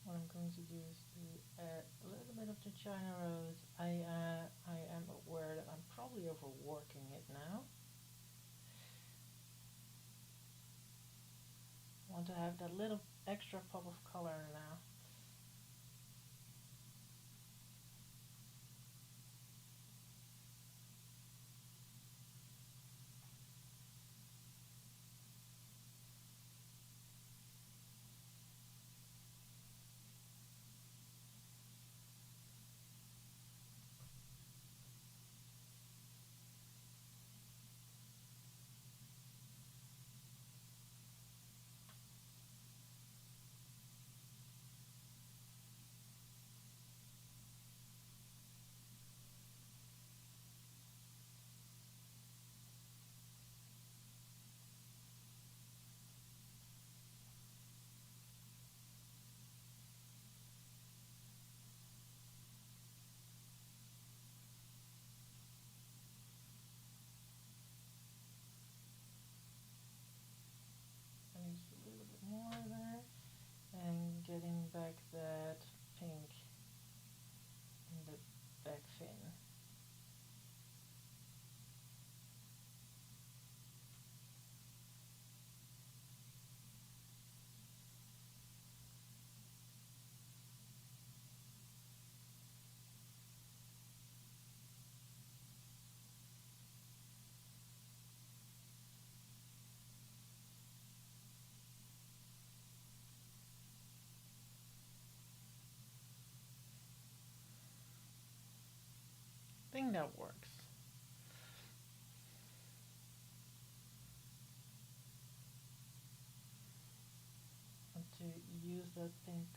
What I'm going to do is to add a little bit of the China rose. I am aware that I'm probably overworking it now. I want to have that little extra pop of color now. I need a little bit more there. And getting back that pink in the back fin. I think that works. Want to use that pink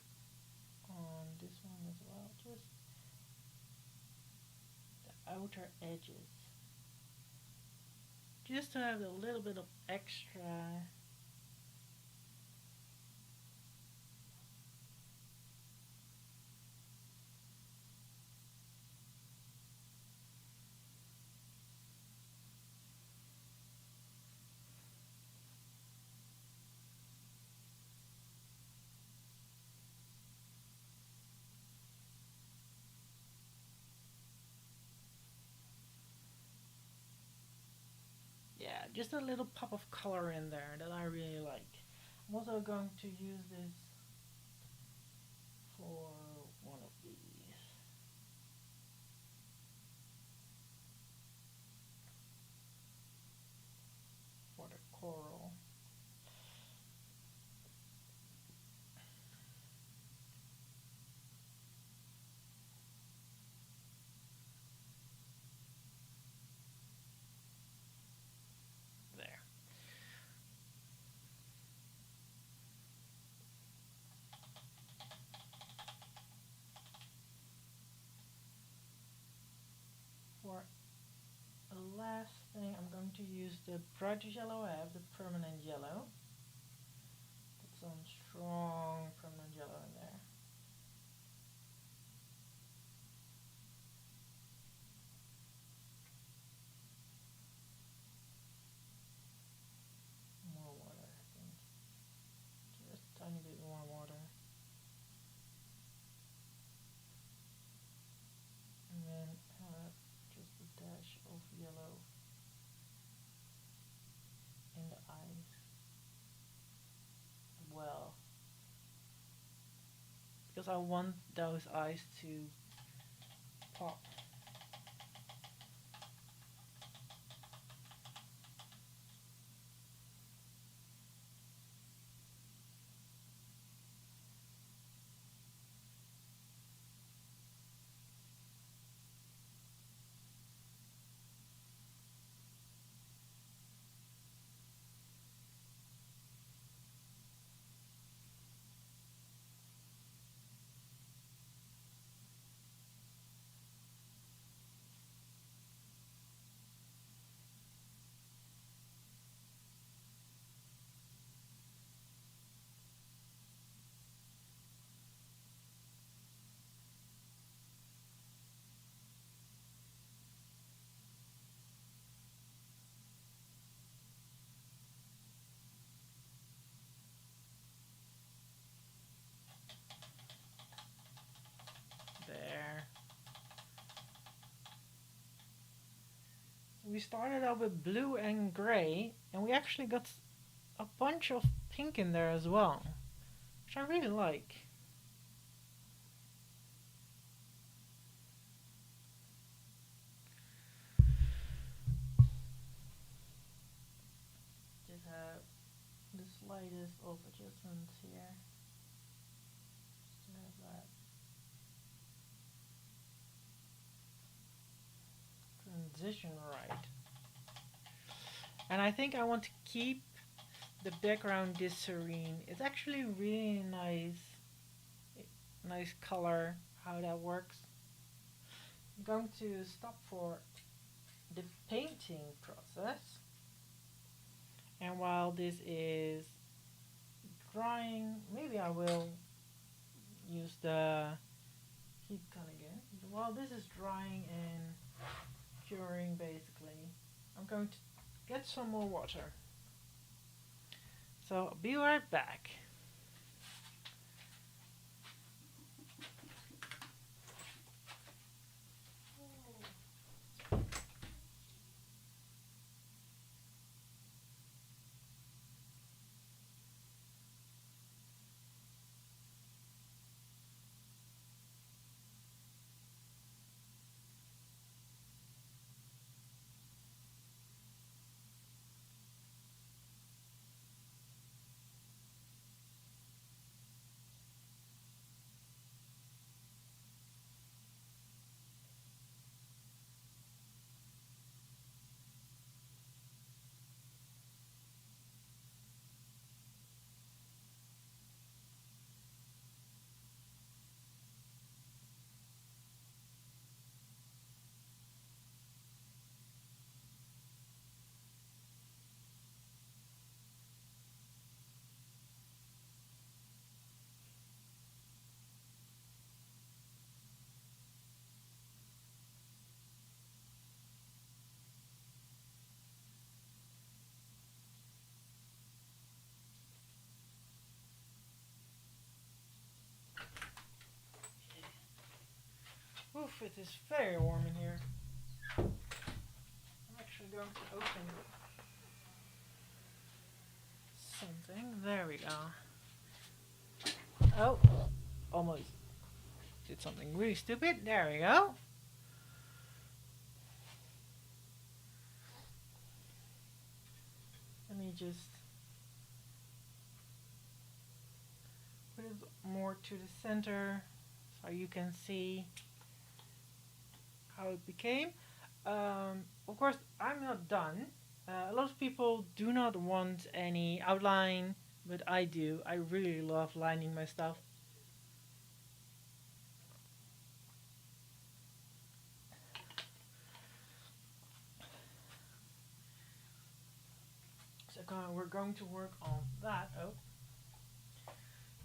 on this one as well, just the outer edges, just to have a little bit of extra. Yeah, just a little pop of color in there that I really like. I'm also going to use this for one of these. For the coral. There. going to use the brightest yellow I have, the permanent yellow. Put some strong permanent yellow in there. More water, I think. Just a tiny bit more water. And then just a dash of yellow in the eyes as well. Because I want those eyes to pop. There. We started out with blue and gray, and we actually got a bunch of pink in there as well, which I really like. Just have the slightest of adjustments here. Just to have that transition right. And I think I want to keep the background this serene. It's actually really nice color how that works. I'm going to stop for the painting process, and while this is drying, maybe I will use the heat gun again. While this is drying and curing basically, I'm going to get some more water. So I'll be right back. Oof, it is very warm in here. I'm actually going to open something. There we go. Oh, almost did something really stupid. There we go. Let me just put it more to the center so you can see how it became. Of course, I'm not done. A lot of people do not want any outline, but I do. I really love lining my stuff. we're going to work on that. Oh,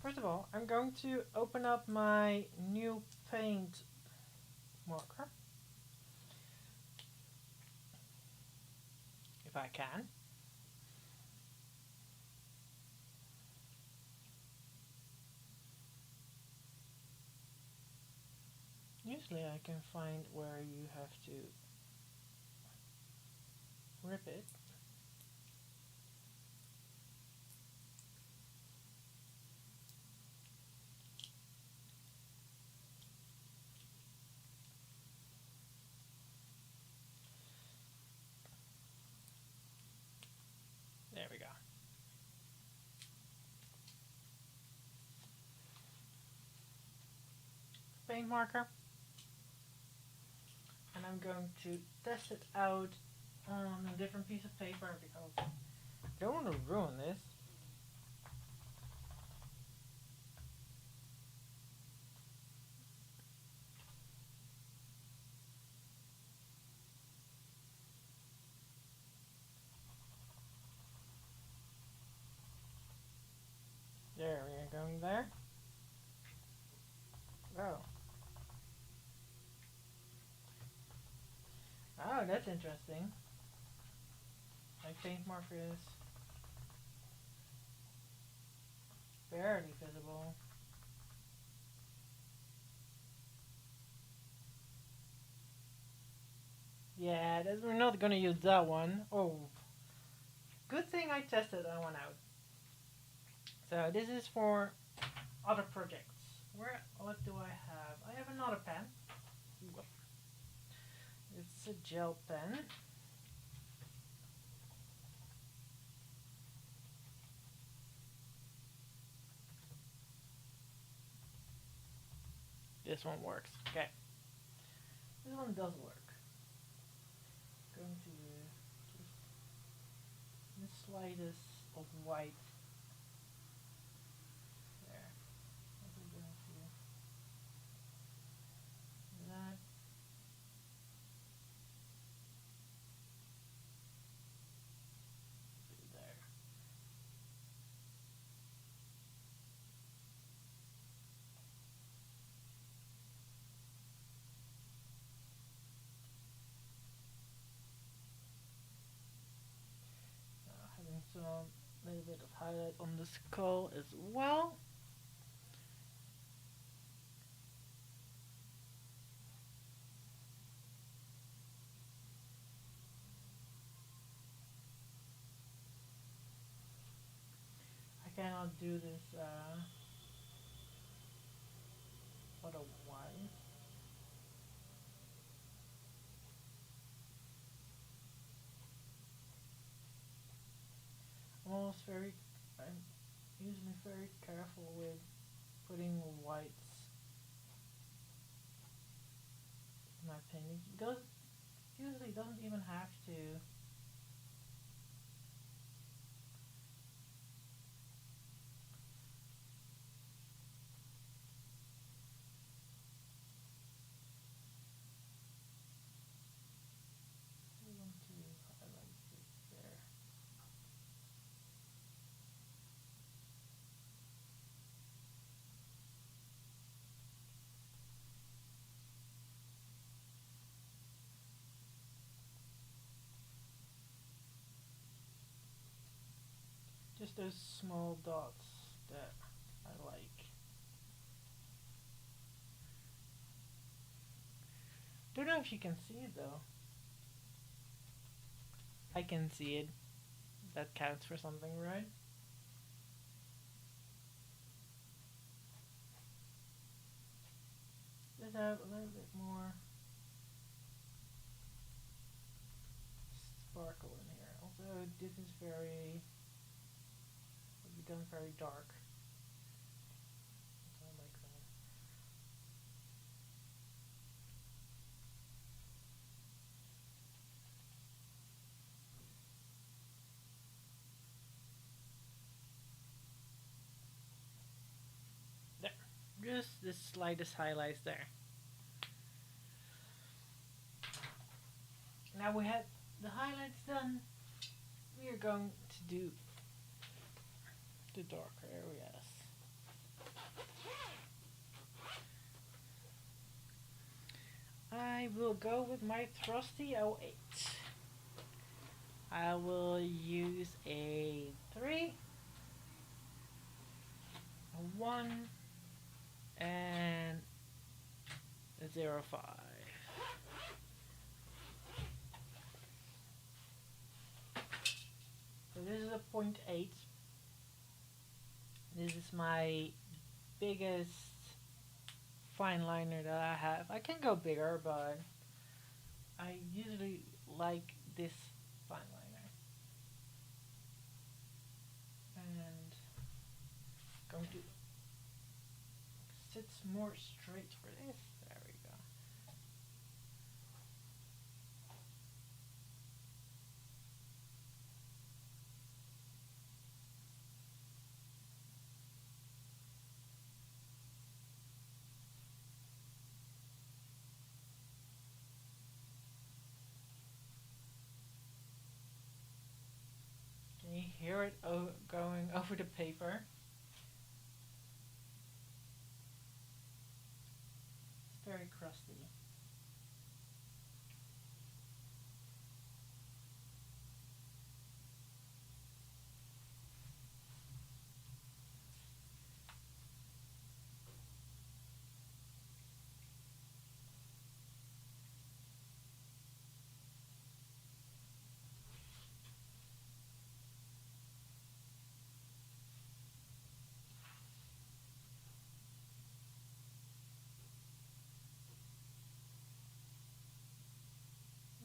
first of all, I'm going to open up my new paint marker, if I can. Usually I can find where you have to rip it. There we go. Paint marker. And I'm going to test it out on a different piece of paper because I don't want to ruin this. There, we are going there. Oh. Oh, that's interesting. My paint marker is barely visible. Yeah, we're not gonna use that one. Oh, good thing I tested that one out. So this is for other projects. What do I have? I have another pen. It's a gel pen. This one works. Okay. This one does work. Going to just the slightest of white. There. What we're going to do that. Do there. Having some little bit of highlight on the skull as well. I cannot do this otherwise. I'm usually very careful with putting whites in my painting. Usually doesn't even have to. I want to highlight it there. Just those small dots that I like. Don't know if you can see it though. I can see it. That counts for something, right? Just have a little bit more sparkle in here. Also, this is become very dark. So I like that. There. Just the slightest highlights there. Now we have the highlights done. we are going to do the darker areas. I will go with my trusty 08. I will use a 3, a 1, and a 05. So this is a 0.8. This is my biggest fine liner that I have. I can go bigger, but I usually like this fine liner. And going to sit more straight for this. There we go. Can you hear it going over the paper? It's very crusty.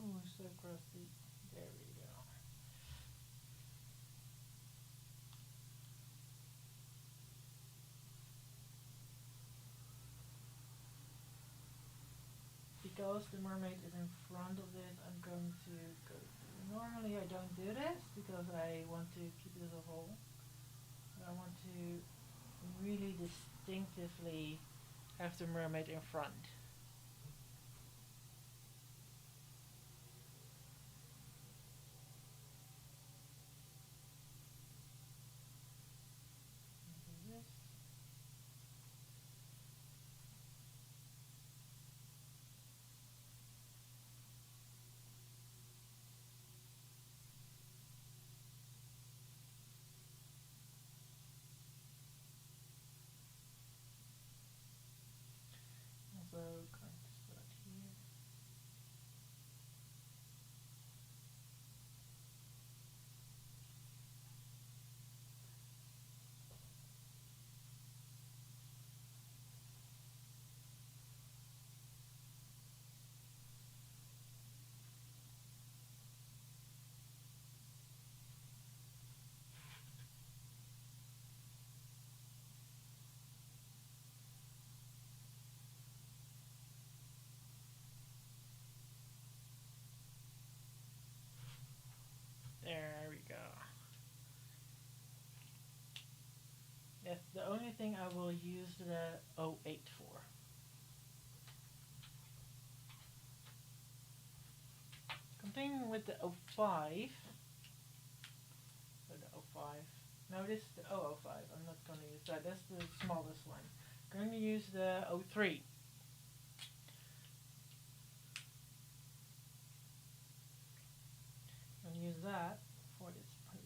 Oh, it's so crusty. There we go. Because the mermaid is in front of it, I'm going to go. Normally I don't do this because I want to keep it as a whole. But I want to really distinctively have the mermaid in front. Do this. Also going to start here. There we go. That's the only thing I will use the 08 for. Continuing with the 05. So the 05. No, this is the 005. I'm not going to use that. That's the smallest one. I'm going to use the 03. I'm going to use that for this piece.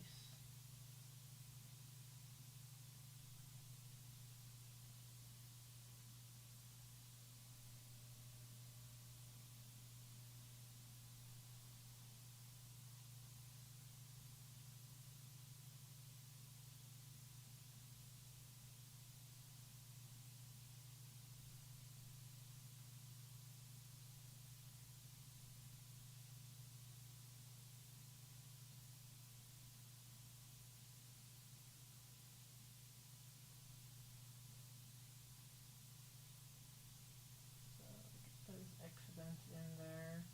So those accidents in there.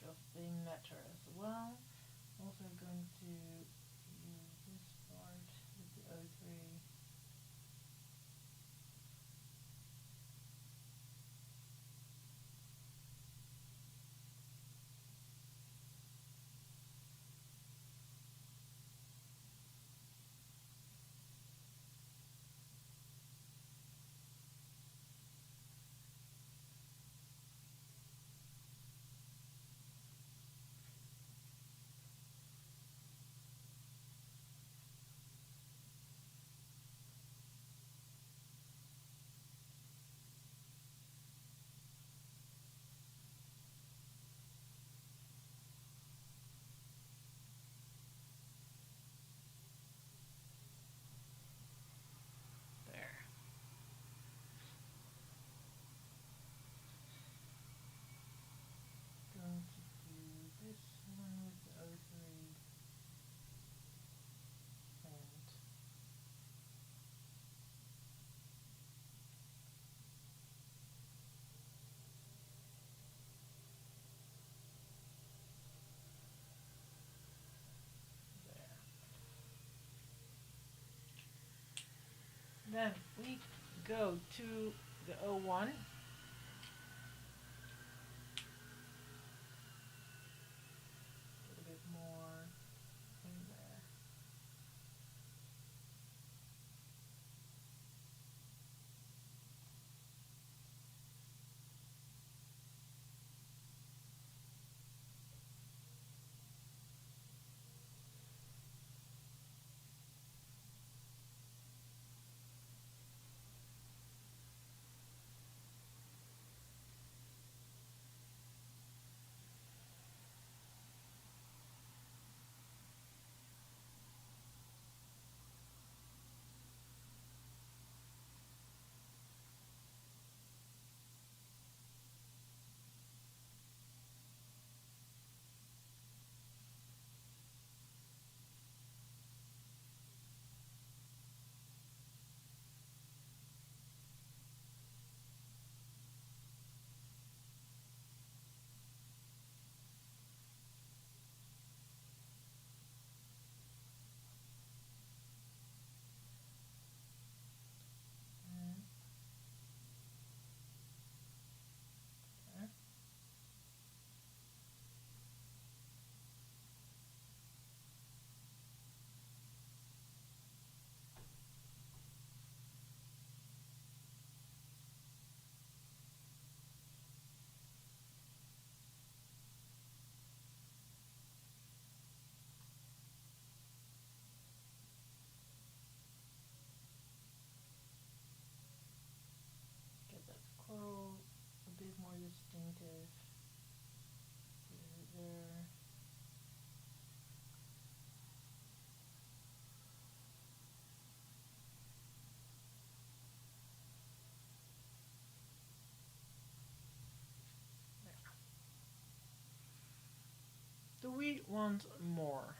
Just being natural as well. Also going to use this part with the 03. Then we go to the O1. A little bit more in there. Mm, okay. Get that curl a bit more distinctive. Put it there. There. Do we want more?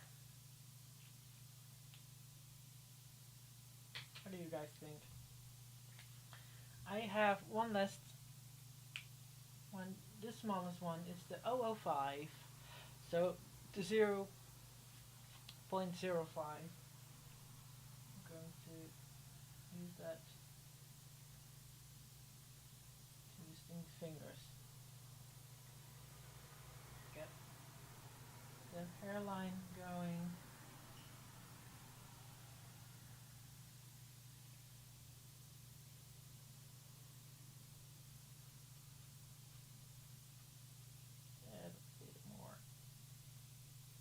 What do you guys think? I have one last one. This smallest one is the 005. So the 0.05. I'm going to use that to distinct fingers. Get the hairline going. Add a bit more.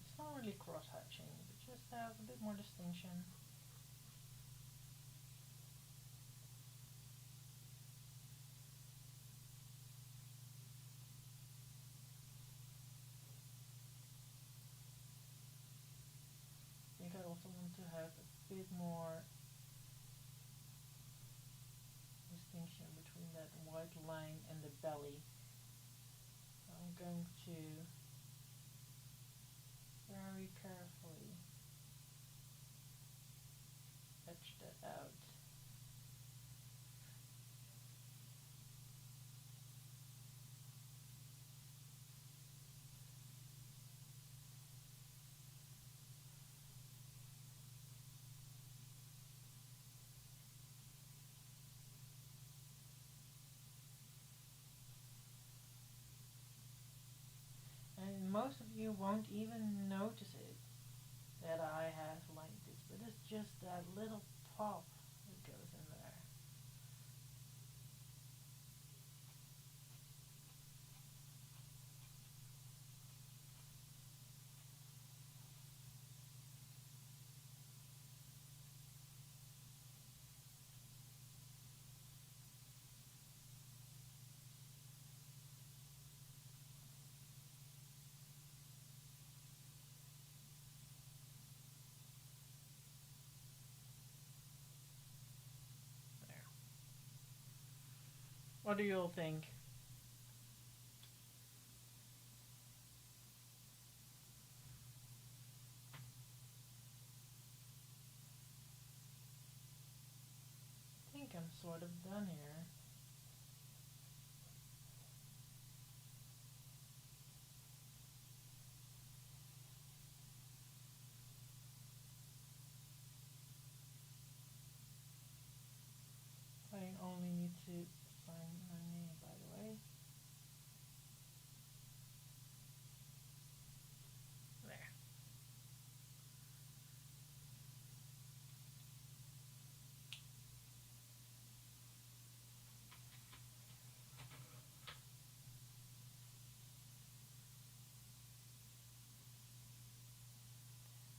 It's not really cross-hatching, but just have a bit more distinction. I think I also want to have a bit more distinction between that white line and the belly. So I'm going to very carefully etch that out. And most of you won't even notice it that I have like this, but it's just that little pop that goes in there. There. What do you all think? I think I'm sort of done here. find my name, by the way. There.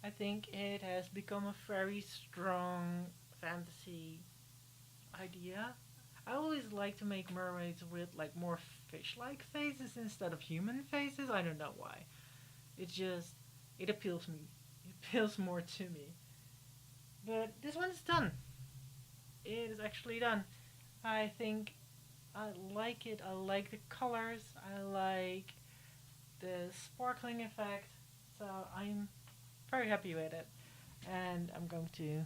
I think it has become a very strong fantasy idea. I always like to make mermaids with like more fish-like faces instead of human faces. I don't know why. It just it appeals me. It appeals more to me. But this one's done. It is actually done. I think I like it. I like the colors. I like the sparkling effect. So I'm very happy with it. And I'm going to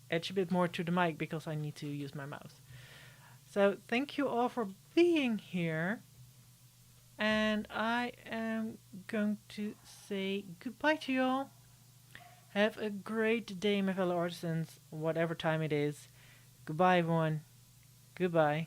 edge a bit more to the mic because I need to use my mouse. So thank you all for being here. And I am going to say goodbye to you all. Have a great day, my fellow artisans, whatever time it is. Goodbye, everyone. Goodbye.